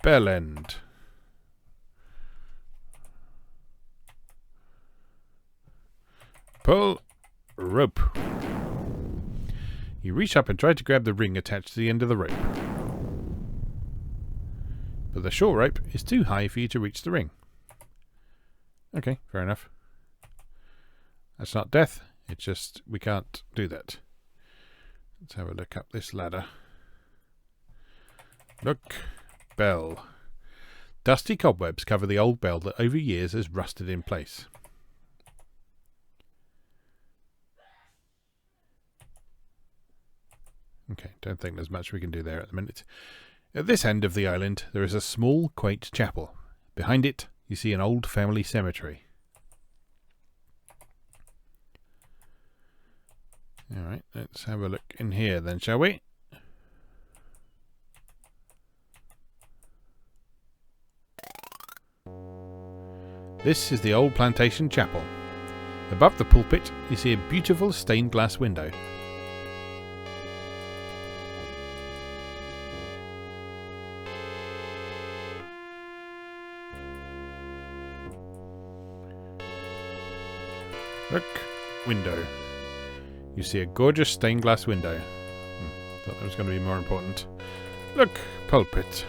Bell end. Pull rope. You reach up and try to grab the ring attached to the end of the rope. But the short rope is too high for you to reach the ring. Okay, fair enough. That's not death. It's just we can't do that. Let's have a look up this ladder. Look. Bell. Dusty cobwebs cover the old bell that over years has rusted in place. Okay, don't think there's much we can do there at the minute. At this end of the island there is a small, quaint chapel. Behind it you see an old family cemetery. Alright, let's have a look in here then, shall we? This is the old plantation chapel. Above the pulpit you see a beautiful stained glass window. Look, window. You see a gorgeous stained glass window. Thought that was going to be more important. Look, pulpit.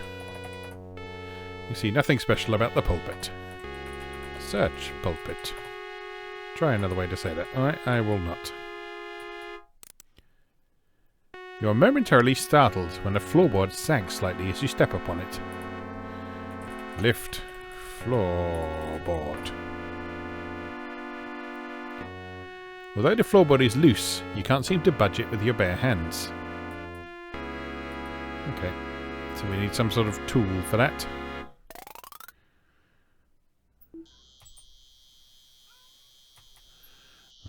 You see nothing special about the pulpit. Search pulpit. Try another way to say that. Alright, I will not. You are momentarily startled when the floorboard sags slightly as you step upon it. Lift floorboard. Although the floorboard is loose, you can't seem to budge it with your bare hands. Okay, so we need some sort of tool for that.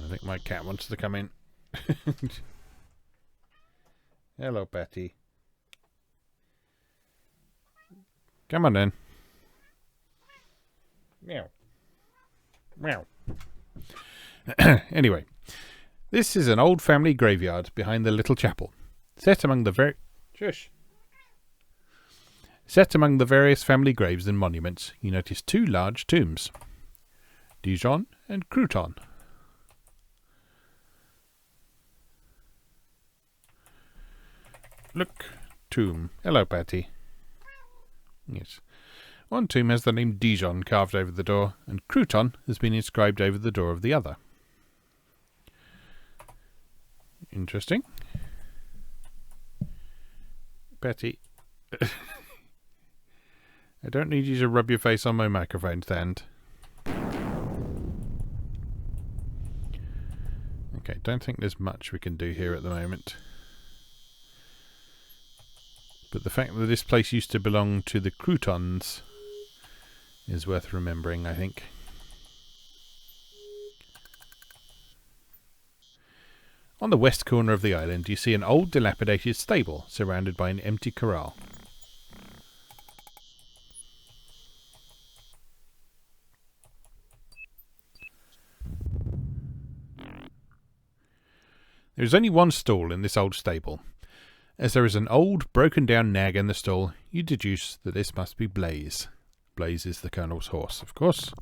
I think my cat wants to come in. Hello, Patty. Come on then. Meow. Meow. Anyway, this is an old family graveyard behind the little chapel. Set among the various family graves and monuments, you notice two large tombs. Dijon and Crouton. Look, tomb. Hello, Patty. Yes. One tomb has the name Dijon carved over the door, and Crouton has been inscribed over the door of the other. Interesting. Patty. I don't need you to rub your face on my microphone stand. Okay, don't think there's much we can do here at the moment. But the fact that this place used to belong to the Croutons is worth remembering, I think. On the west corner of the island you see an old dilapidated stable surrounded by an empty corral. There is only one stall in this old stable. As there is an old broken down nag in the stall, you deduce that this must be Blaze. Blaze is the Colonel's horse, of course.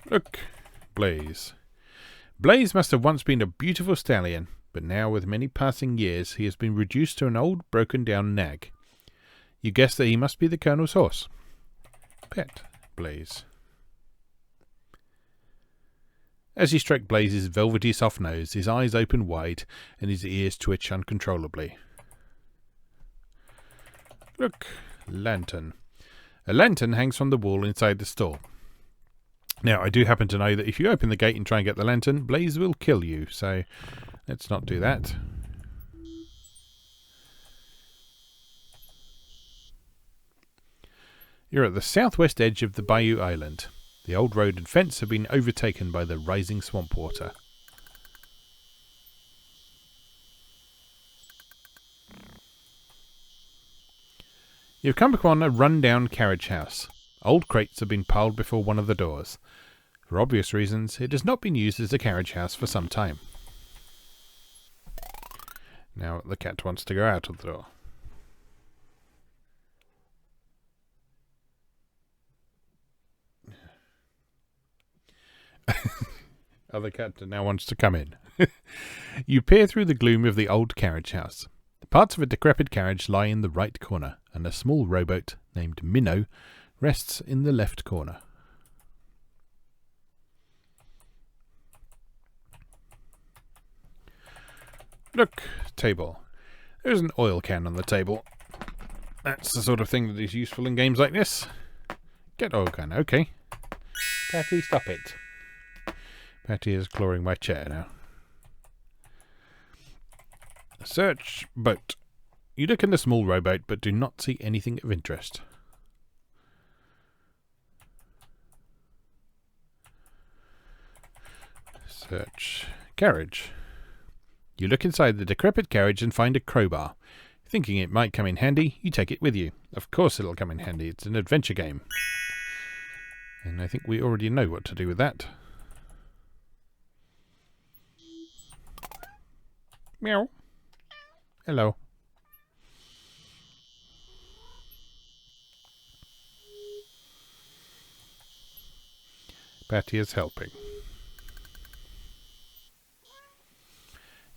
Look, Blaze. Blaze must have once been a beautiful stallion, but now with many passing years he has been reduced to an old broken down nag. You guess that he must be the Colonel's horse. Pet Blaze. As you stroke Blaze's velvety soft nose, his eyes open wide and his ears twitch uncontrollably. Look, lantern. A lantern hangs from the wall inside the stall. Now, I do happen to know that if you open the gate and try and get the lantern, Blaze will kill you, so let's not do that. You're at the southwest edge of the Bayou Island. The old road and fence have been overtaken by the rising swamp water. You've come upon a run-down carriage house. Old crates have been piled before one of the doors. For obvious reasons, it has not been used as a carriage house for some time. Now the cat wants to go out of the door. Other cat now wants to come in. You peer through the gloom of the old carriage house. The parts of a decrepit carriage lie in the right corner, and a small rowboat named Minnow rests in the left corner. Look, table. There's an oil can on the table. That's the sort of thing that is useful in games like this. Get oil can, okay. Patty, stop it. Patty is clawing my chair now. Search boat. You look in the small rowboat, but do not see anything of interest. Search carriage. You look inside the decrepit carriage and find a crowbar. Thinking it might come in handy, you take it with you. Of course it'll come in handy. It's an adventure game. And I think we already know what to do with that. Meow. Hello. Patty is helping.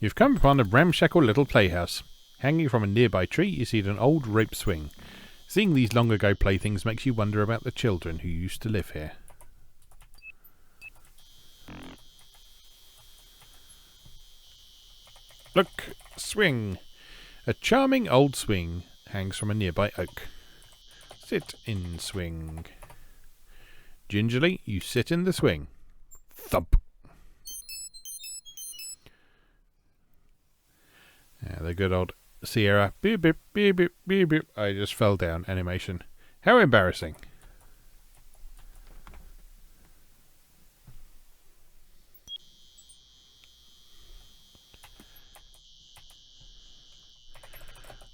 You've come upon a ramshackle little playhouse. Hanging from a nearby tree, you see an old rope swing. Seeing these long ago playthings makes you wonder about the children who used to live here. Look! Swing! A charming old swing hangs from a nearby oak. Sit in swing. Gingerly, you sit in the swing. Thump! The good old Sierra beep beep beep beep beep beep. I just fell down animation. How embarrassing.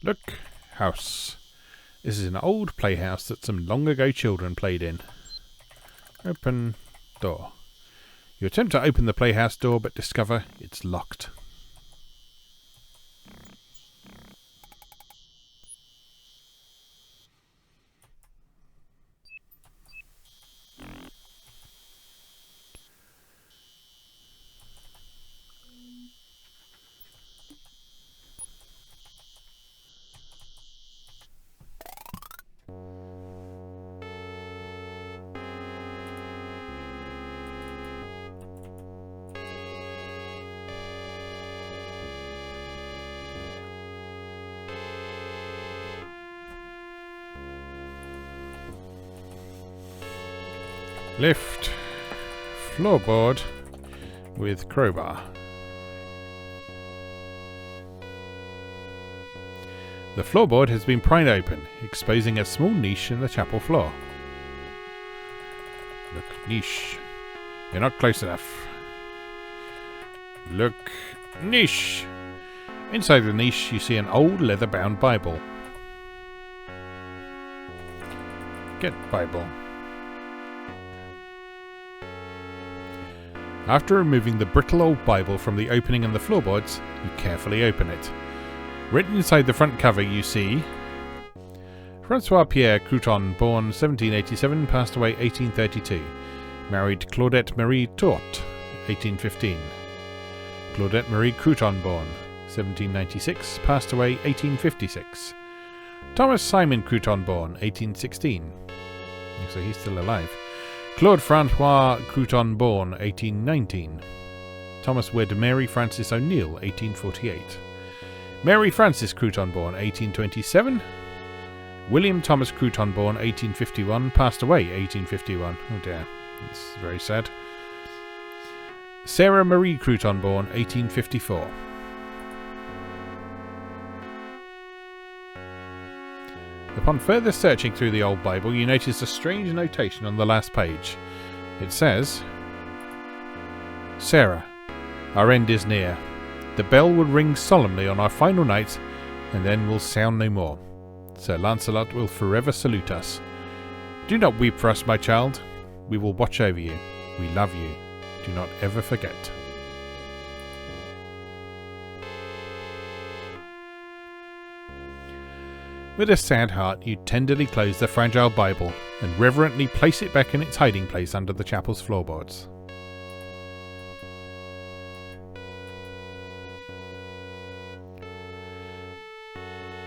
Look, house. This is an old playhouse that some long ago children played in. Open door. You attempt to open the playhouse door but discover it's locked. Lift. Floorboard with crowbar. The floorboard has been pried open, exposing a small niche in the chapel floor. Look, niche. You're not close enough. Look, niche. Inside the niche you see an old leather-bound Bible. Get Bible. After removing the brittle old Bible from the opening in the floorboards, you carefully open it. Written inside the front cover you see Francois Pierre Crouton, born 1787, passed away 1832. Married Claudette Marie Tourte, 1815. Claudette Marie Crouton, born 1796, passed away 1856. Thomas Simon Crouton, born 1816. So he's still alive. Claude Francois Crouton, born 1819. Thomas wed Mary Frances O'Neill, 1848. Mary Frances Crouton, born 1827. William Thomas Crouton, born 1851, passed away 1851. Oh dear, it's very sad. Sarah Marie Crouton, born 1854. Upon further searching through the old Bible, you notice a strange notation on the last page. It says, Sarah, our end is near. The bell will ring solemnly on our final night, and then will sound no more. Sir Lancelot will forever salute us. Do not weep for us, my child. We will watch over you. We love you. Do not ever forget. With a sad heart, you tenderly close the fragile Bible and reverently place it back in its hiding place under the chapel's floorboards.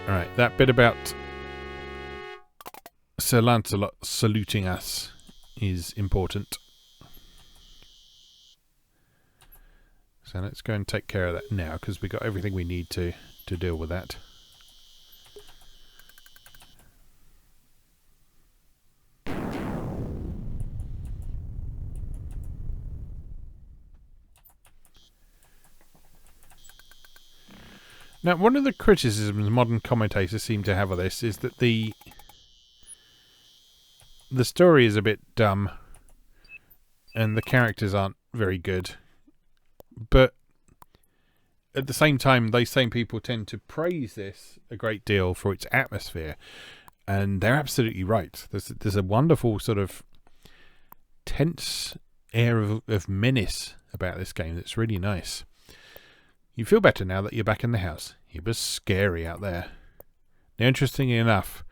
Alright, that bit about Sir Lancelot saluting us is important. So let's go and take care of that now, because we've got everything we need to deal with that. Now, one of the criticisms modern commentators seem to have of this is that the story is a bit dumb and the characters aren't very good. But at the same time, those same people tend to praise this a great deal for its atmosphere. And they're absolutely right. There's a wonderful sort of tense air of menace about this game that's really nice. You feel better now that you're back in the house. It was scary out there. Now, interestingly enough,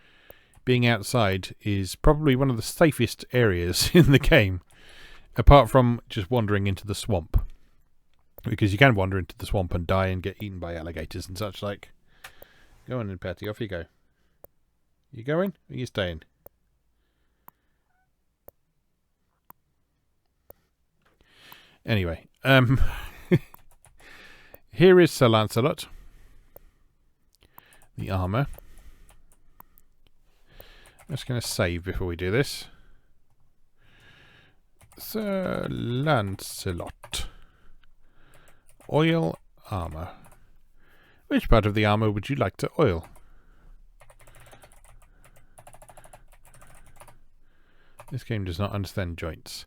being outside is probably one of the safest areas in the game, apart from just wandering into the swamp. Because you can wander into the swamp and die and get eaten by alligators and such like. Go on then, Patty, off you go. You going or you staying? Anyway, here is Sir Lancelot. The armour. I'm just going to save before we do this. Sir Lancelot. Oil armour. Which part of the armour would you like to oil? This game does not understand joints.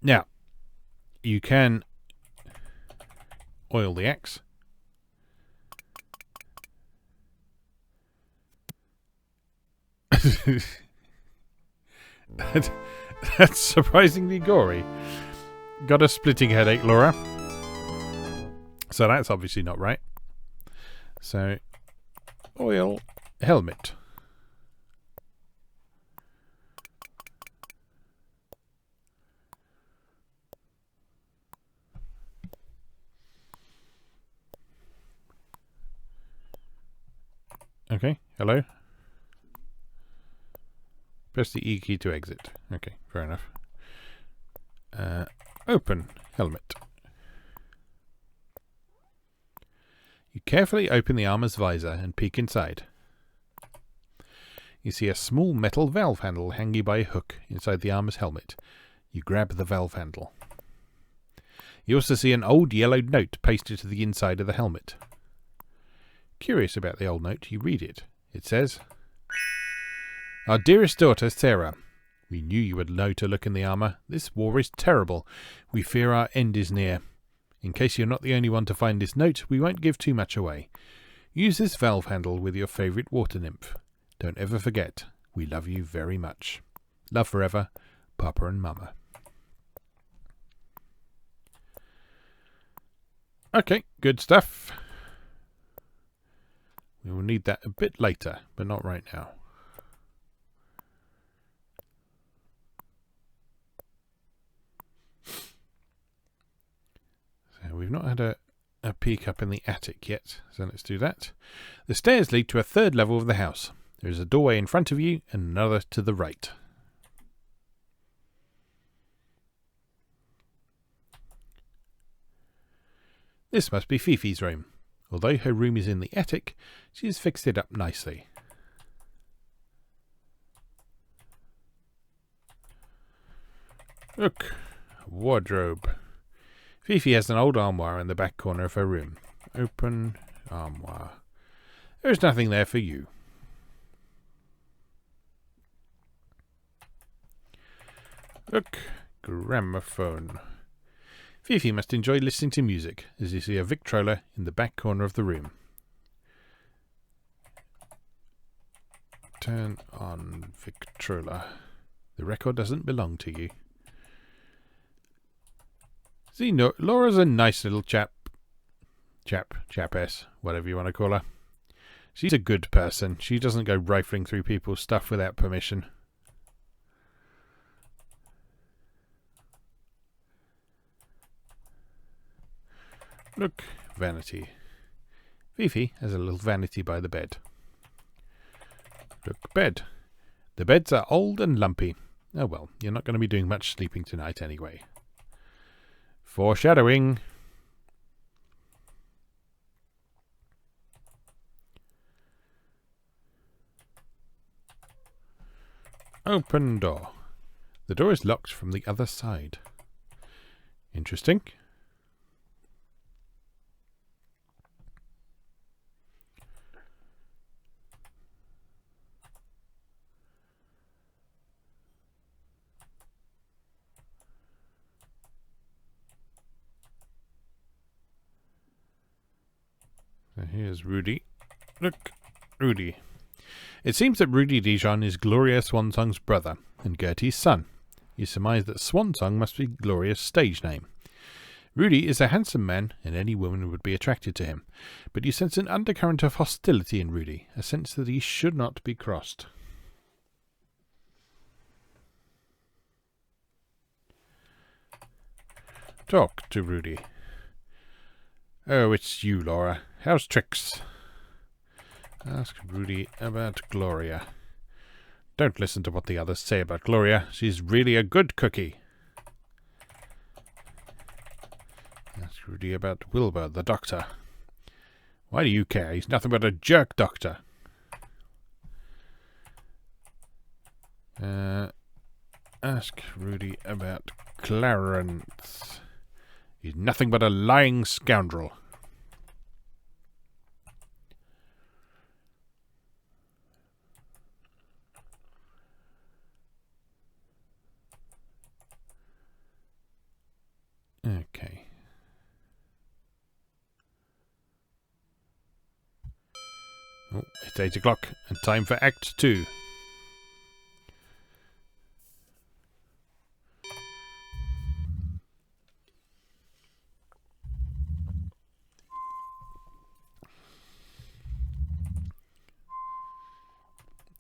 Now, you can oil the axe. That's surprisingly gory. Got a splitting headache, Laura. So that's obviously not right. So, oil helmet. Okay, hello. Press the E key to exit. Okay, fair enough. Open helmet. You carefully open the armor's visor and peek inside. You see a small metal valve handle hanging by a hook inside the armor's helmet. You grab the valve handle. You also see an old yellow note pasted to the inside of the helmet. Curious about the old note, you read it. It says, "Our dearest daughter, Sarah, we knew you would know to look in the armour. This war is terrible. We fear our end is near. In case you're not the only one to find this note, we won't give too much away. Use this valve handle with your favourite water nymph. Don't ever forget, we love you very much. Love forever, Papa and Mama." Okay, good stuff. We will need that a bit later, but not right now. So we've not had a peek up in the attic yet, so let's do that. The stairs lead to a third level of the house. There is a doorway in front of you and another to the right. This must be Fifi's room. Although her room is in the attic, she has fixed it up nicely. Look, a wardrobe. Fifi has an old armoire in the back corner of her room. Open armoire. There is nothing there for you. Look, gramophone. Fifi must enjoy listening to music, as you see a Victrola in the back corner of the room. Turn on Victrola. The record doesn't belong to you. See, no, Laura's a nice little chapess, whatever you want to call her. She's a good person. She doesn't go rifling through people's stuff without permission. Look, vanity. Fifi has a little vanity by the bed. Look, bed. The beds are old and lumpy. Oh well, you're not going to be doing much sleeping tonight anyway. Foreshadowing. Open door. The door is locked from the other side. Interesting. So here's Rudy. Look, Rudy. It seems that Rudy Dijon is Gloria Swansong's brother and Gertie's son. You surmise that Swansong must be Gloria's stage name. Rudy is a handsome man, and any woman would be attracted to him, but you sense an undercurrent of hostility in Rudy, a sense that he should not be crossed. Talk to Rudy. Oh, it's you, Laura. How's tricks? Ask Rudy about Gloria. Don't listen to what the others say about Gloria. She's really a good cookie. Ask Rudy about Wilbur, the doctor. Why do you care? He's nothing but a jerk doctor. Ask Rudy about Clarence. He's nothing but a lying scoundrel. Okay. Oh, it's 8 o'clock and time for Act 2.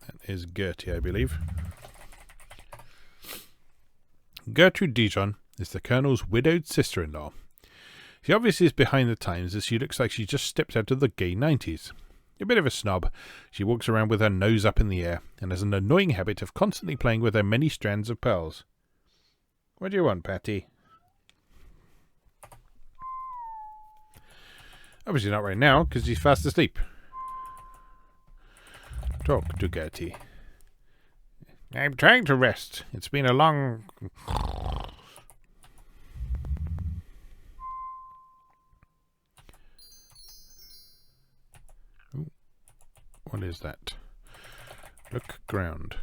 That is Gertie, I believe. Gertrude Dijon is the Colonel's widowed sister-in-law. She obviously is behind the times, as she looks like she just stepped out of the gay 90s. A bit of a snob, she walks around with her nose up in the air, and has an annoying habit of constantly playing with her many strands of pearls. What do you want, Patty? Obviously not right now, because he's fast asleep. Talk to Gertie. I'm trying to rest. It's been a long... What is that? Look ground.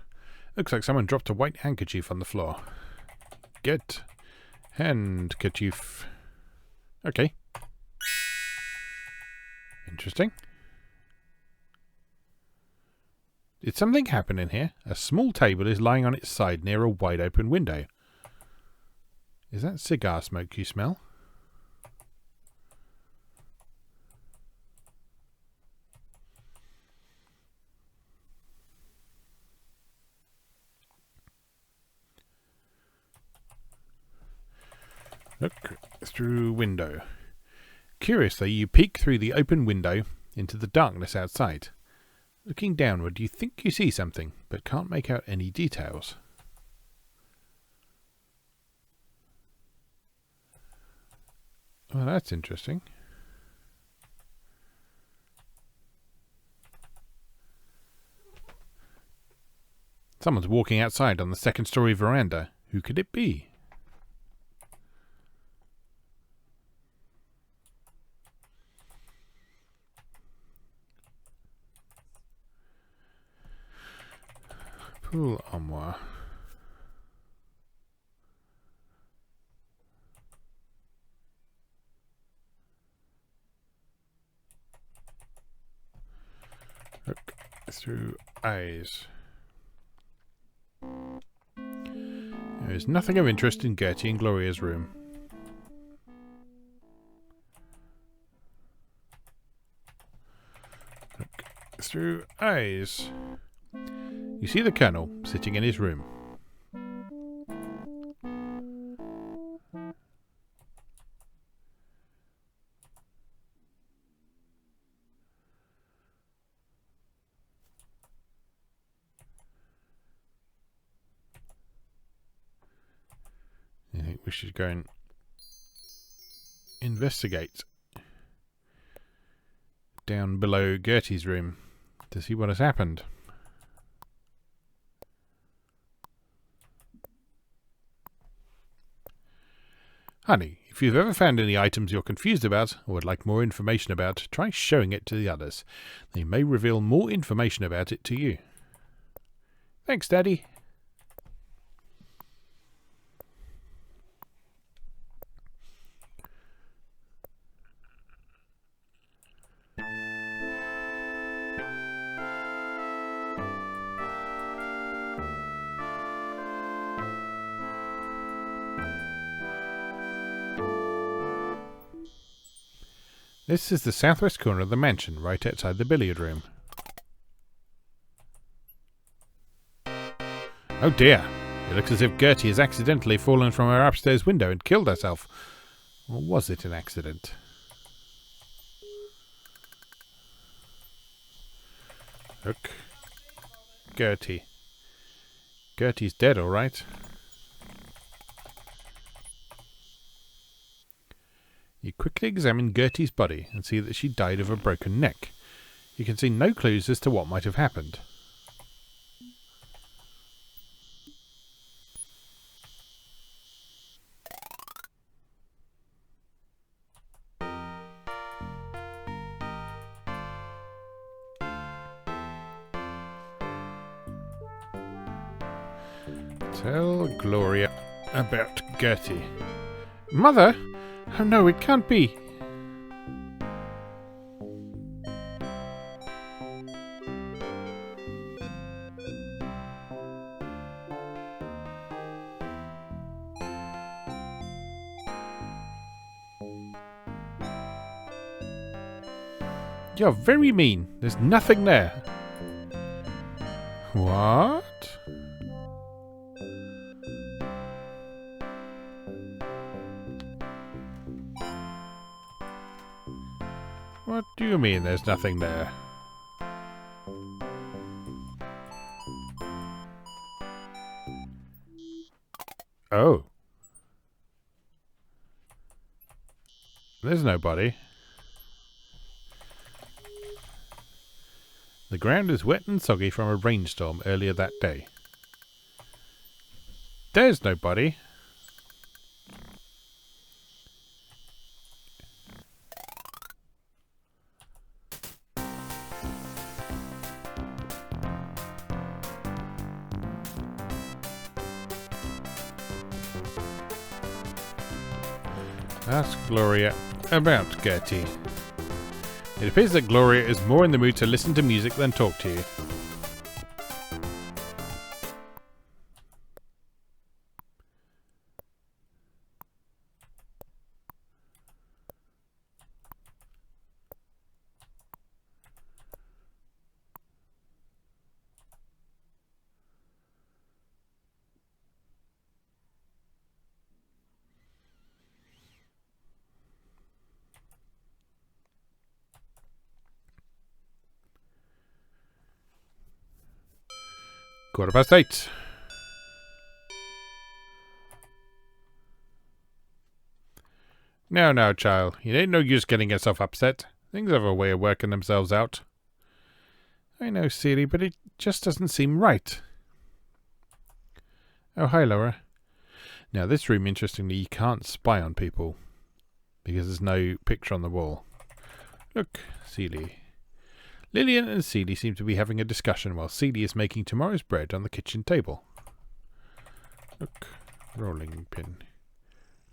Looks like someone dropped a white handkerchief on the floor. Get handkerchief. Okay. Interesting. Did something happen in here? A small table is lying on its side near a wide open window. Is that cigar smoke you smell? Look through window. Curiously, you peek through the open window into the darkness outside. Looking downward, you think you see something, but can't make out any details. Well, that's interesting. Someone's walking outside on the second-story veranda. Who could it be? Pool armoire. Look through eyes. There is nothing of interest in Gertie and Gloria's room. Look through eyes. You see the Colonel sitting in his room. I think we should go and investigate down below Gertie's room to see what has happened. Honey, if you've ever found any items you're confused about or would like more information about, try showing it to the others. They may reveal more information about it to you. Thanks, Daddy. This is the southwest corner of the mansion, right outside the billiard room. Oh dear! It looks as if Gertie has accidentally fallen from her upstairs window and killed herself. Or was it an accident? Look. Gertie. Gertie's dead, all right. You quickly examine Gertie's body and see that she died of a broken neck. You can see no clues as to what might have happened. Tell Gloria about Gertie. Mother? Oh no, it can't be. You're very mean. There's nothing there. What? What do you mean there's nothing there? Oh. There's nobody. The ground is wet and soggy from a rainstorm earlier that day. There's nobody. Ask Gloria about Gertie. It appears that Gloria is more in the mood to listen to music than talk to you. (8:15). Now, child, it ain't no use getting yourself upset. Things have a way of working themselves out. I know, Celie, but it just doesn't seem right. Oh, hi, Laura. Now, this room, interestingly, you can't spy on people because there's no picture on the wall. Look, Celie. Lillian and Celie seem to be having a discussion while Celie is making tomorrow's bread on the kitchen table. Look, rolling pin.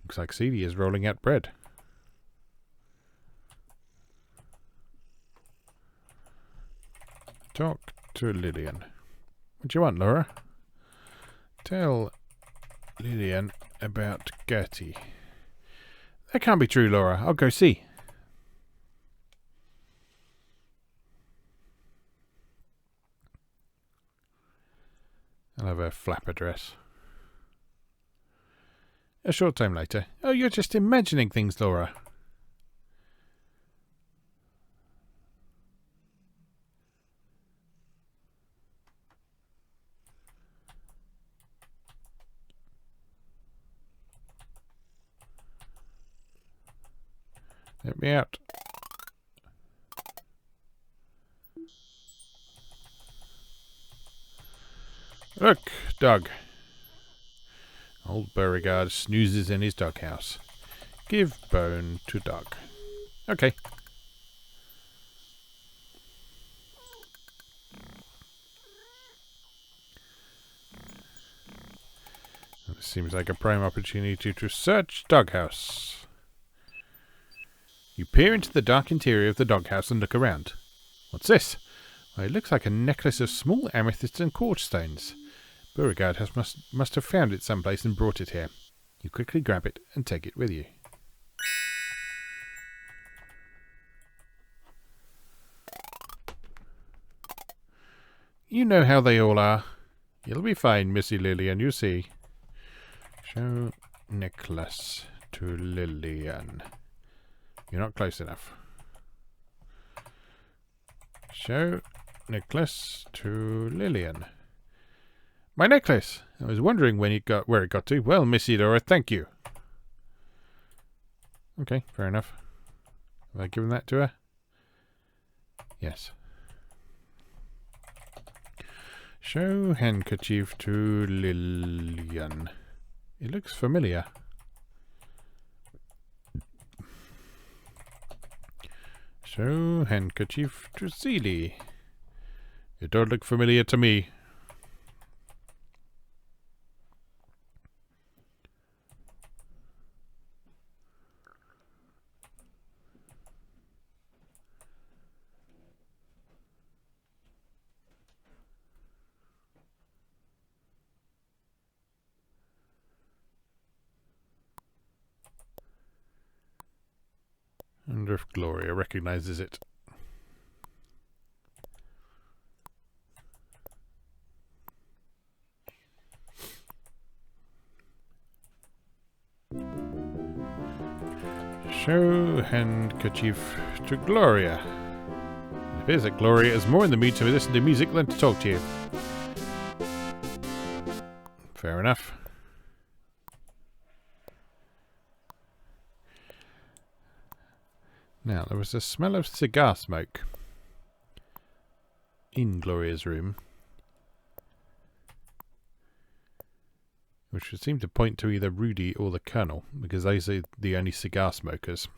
Looks like Celie is rolling out bread. Talk to Lillian. What do you want, Laura? Tell Lillian about Gertie. That can't be true, Laura. I'll go see. I'll have a flapper dress. A short time later. Oh, you're just imagining things, Laura. Let me out. Look, dog. Old Beauregard snoozes in his doghouse. Give bone to dog. Okay. This seems like a prime opportunity to search doghouse. You peer into the dark interior of the doghouse and look around. What's this? Well, it looks like a necklace of small amethysts and quartz stones. Beauregard must have found it someplace and brought it here. You quickly grab it and take it with you. You know how they all are. You'll be fine, Missy Lillian, you see. Show necklace to Lillian. You're not close enough. Show necklace to Lillian. My necklace! I was wondering where it got to. Well, Miss Eudora, thank you. Okay, fair enough. Have I given that to her? Yes. Show handkerchief to Lillian. It looks familiar. Show handkerchief to Seeley. It don't look familiar to me. I wonder if Gloria recognizes it. Show handkerchief to Gloria. It appears that Gloria is more in the mood to listen to music than to talk to you. Fair enough. Now, there was a smell of cigar smoke in Gloria's room, which would seem to point to either Rudy or the Colonel, because those are the only cigar smokers.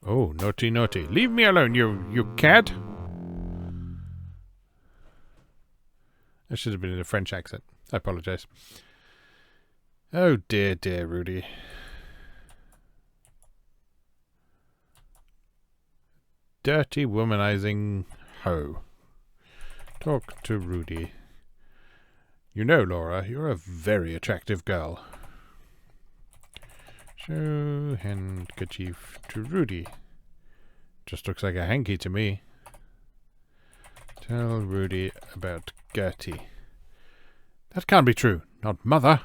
Oh, naughty, naughty. Leave me alone, you cad! That should have been in a French accent. I apologise. Oh dear, dear Rudy. Dirty womanizing hoe. Talk to Rudy. You know, Laura, you're a very attractive girl. Show handkerchief to Rudy. Just looks like a hanky to me. Tell Rudy about Gertie. That can't be true. Not Mother.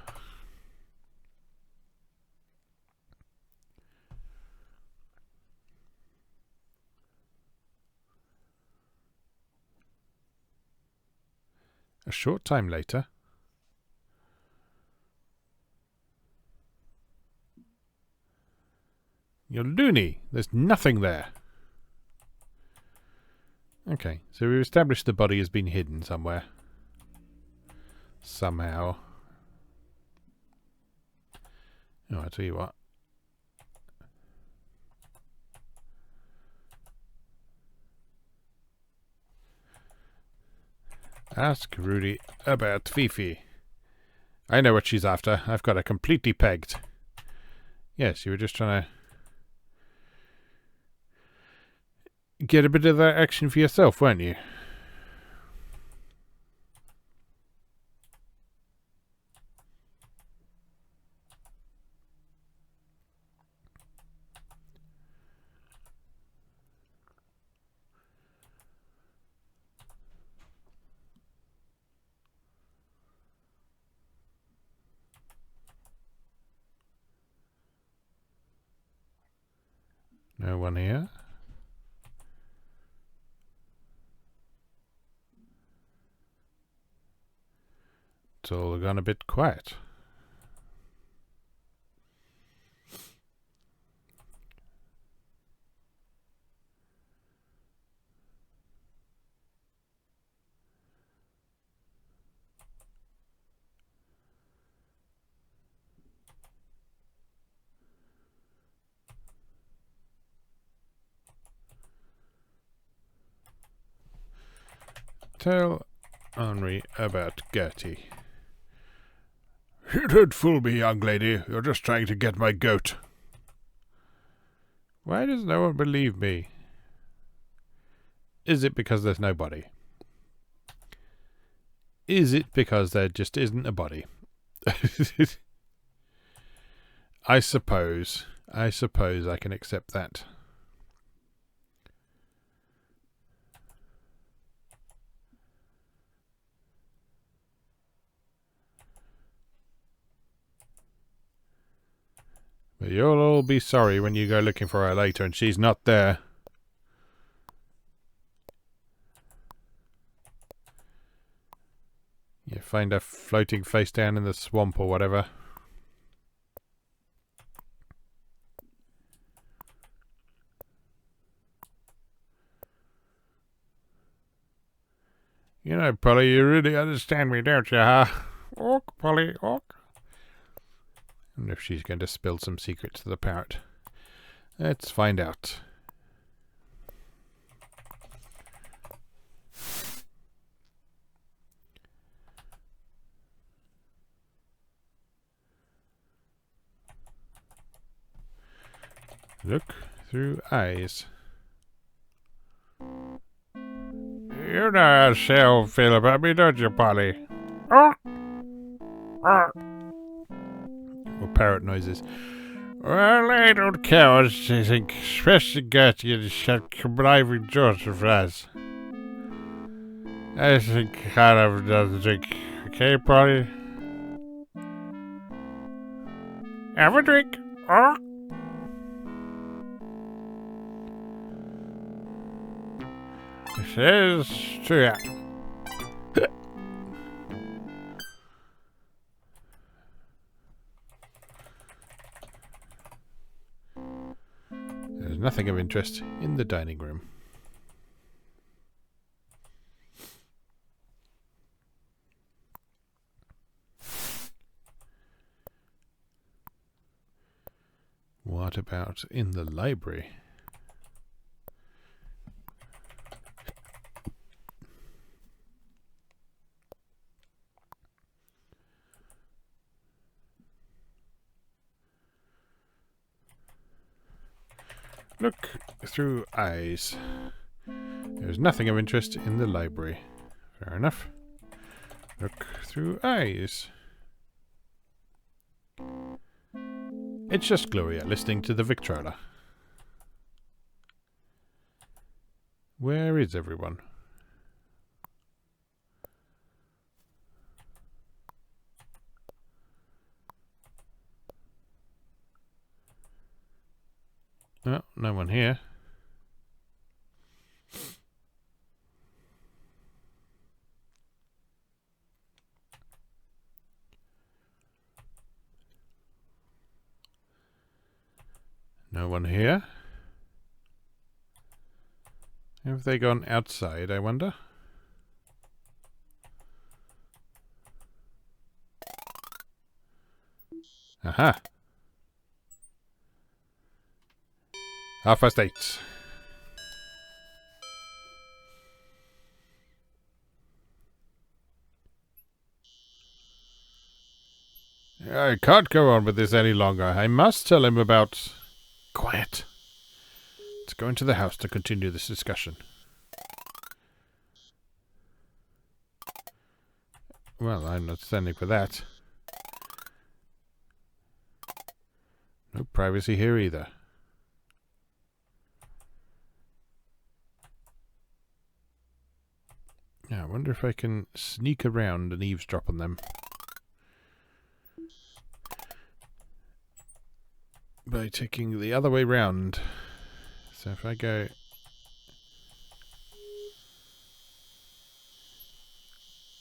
A short time later. You're loony. There's nothing there. Okay, so we've established the body has been hidden somewhere. Somehow. Oh, I'll tell you what. Ask Rudy about Fifi. I know what she's after. I've got her completely pegged. Yes, you were just trying to get a bit of that action for yourself, weren't you? No one here. It's all gone a bit quiet. Tell Henri about Gertie. You don't fool me, young lady. You're just trying to get my goat. Why does no one believe me? Is it because there's no body? Is it because there just isn't a body? I suppose I can accept that. But you'll all be sorry when you go looking for her later and she's not there. You find her floating face down in the swamp or whatever. You know, Polly, you really understand me, don't you, huh? Awk, Polly, awk. I wonder if she's going to spill some secrets to the parrot. Let's find out. Look through eyes. You know how she'll feel about me, don't you, Polly? Or parrot noises. Well, I don't care what she thinks, especially Gertie and that conniving Joseph has. I think I'll have another drink. Okay, Polly? Have a drink. This is true. There's nothing of interest in the dining room. What about in the library? Look through eyes. There's nothing of interest in the library. Fair enough. Look through eyes. It's just Gloria listening to the Victrola. Where is everyone? Oh, no one here. No one here. Have they gone outside, I wonder? Aha! 8:30. I can't go on with this any longer. I must tell him about... Quiet. Let's go into the house to continue this discussion. Well, I'm not standing for that. No privacy here either. Yeah, I wonder if I can sneak around and eavesdrop on them. By taking the other way round. So if I go...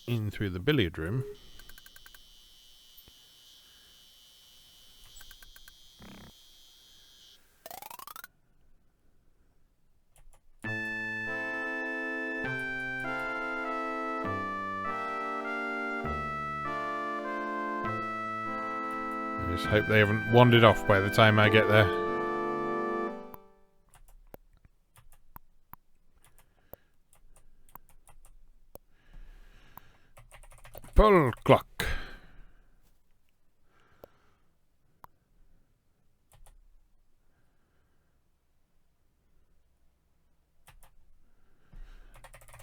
in through the billiard room... I just hope they haven't wandered off by the time I get there. Pull clock.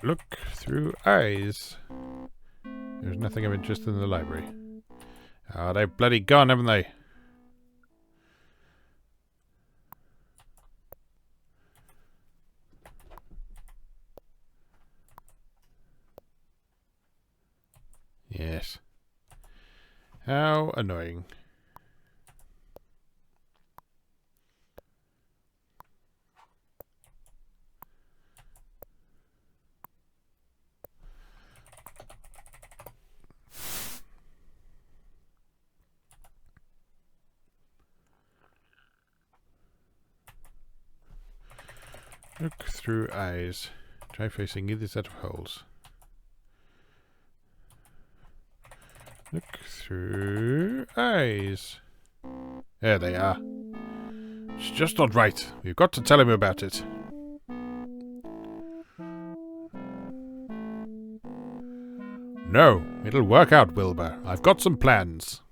Look through eyes. There's nothing of interest in the library. Oh, they've bloody gone, haven't they? Yes. How annoying. Look through eyes. Try facing either set of holes. Look through eyes. There they are. It's just not right. We've got to tell him about it. No, it'll work out, Wilbur. I've got some plans.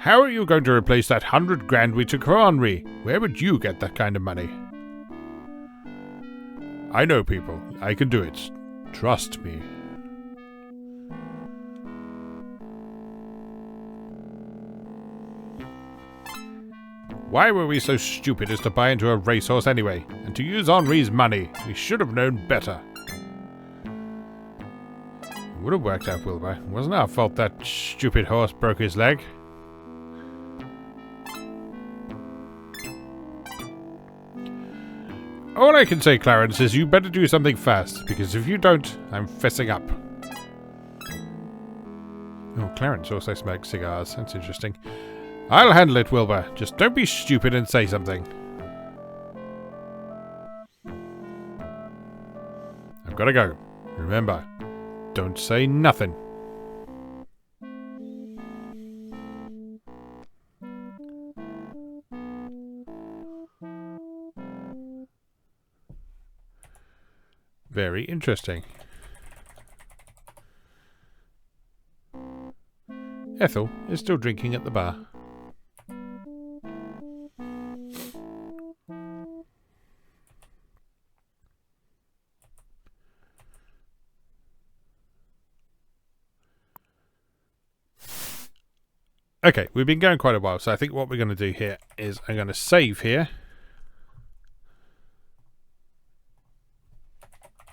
How are you going to replace that 100 grand we took from Henri? Where would you get that kind of money? I know people. I can do it. Trust me. Why were we so stupid as to buy into a racehorse anyway? And to use Henri's money? We should have known better. It would have worked out, Wilbur. It wasn't our fault that stupid horse broke his leg. All I can say, Clarence, is you better do something fast, because if you don't, I'm fessing up. Oh, Clarence also smokes cigars. That's interesting. I'll handle it, Wilbur. Just don't be stupid and say something. I've got to go. Remember, don't say nothing. Very interesting. Ethel is still drinking at the bar. Okay, we've been going quite a while, so I think what we're going to do here is I'm going to save here.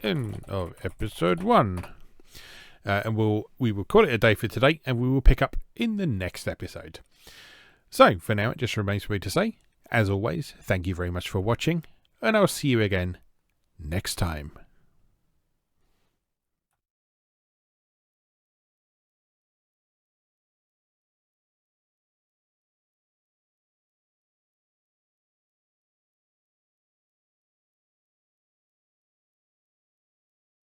End of episode 1. And we will call it a day for today, and we will pick up in the next episode. So, for now, it just remains for me to say, as always, thank you very much for watching, and I'll see you again next time.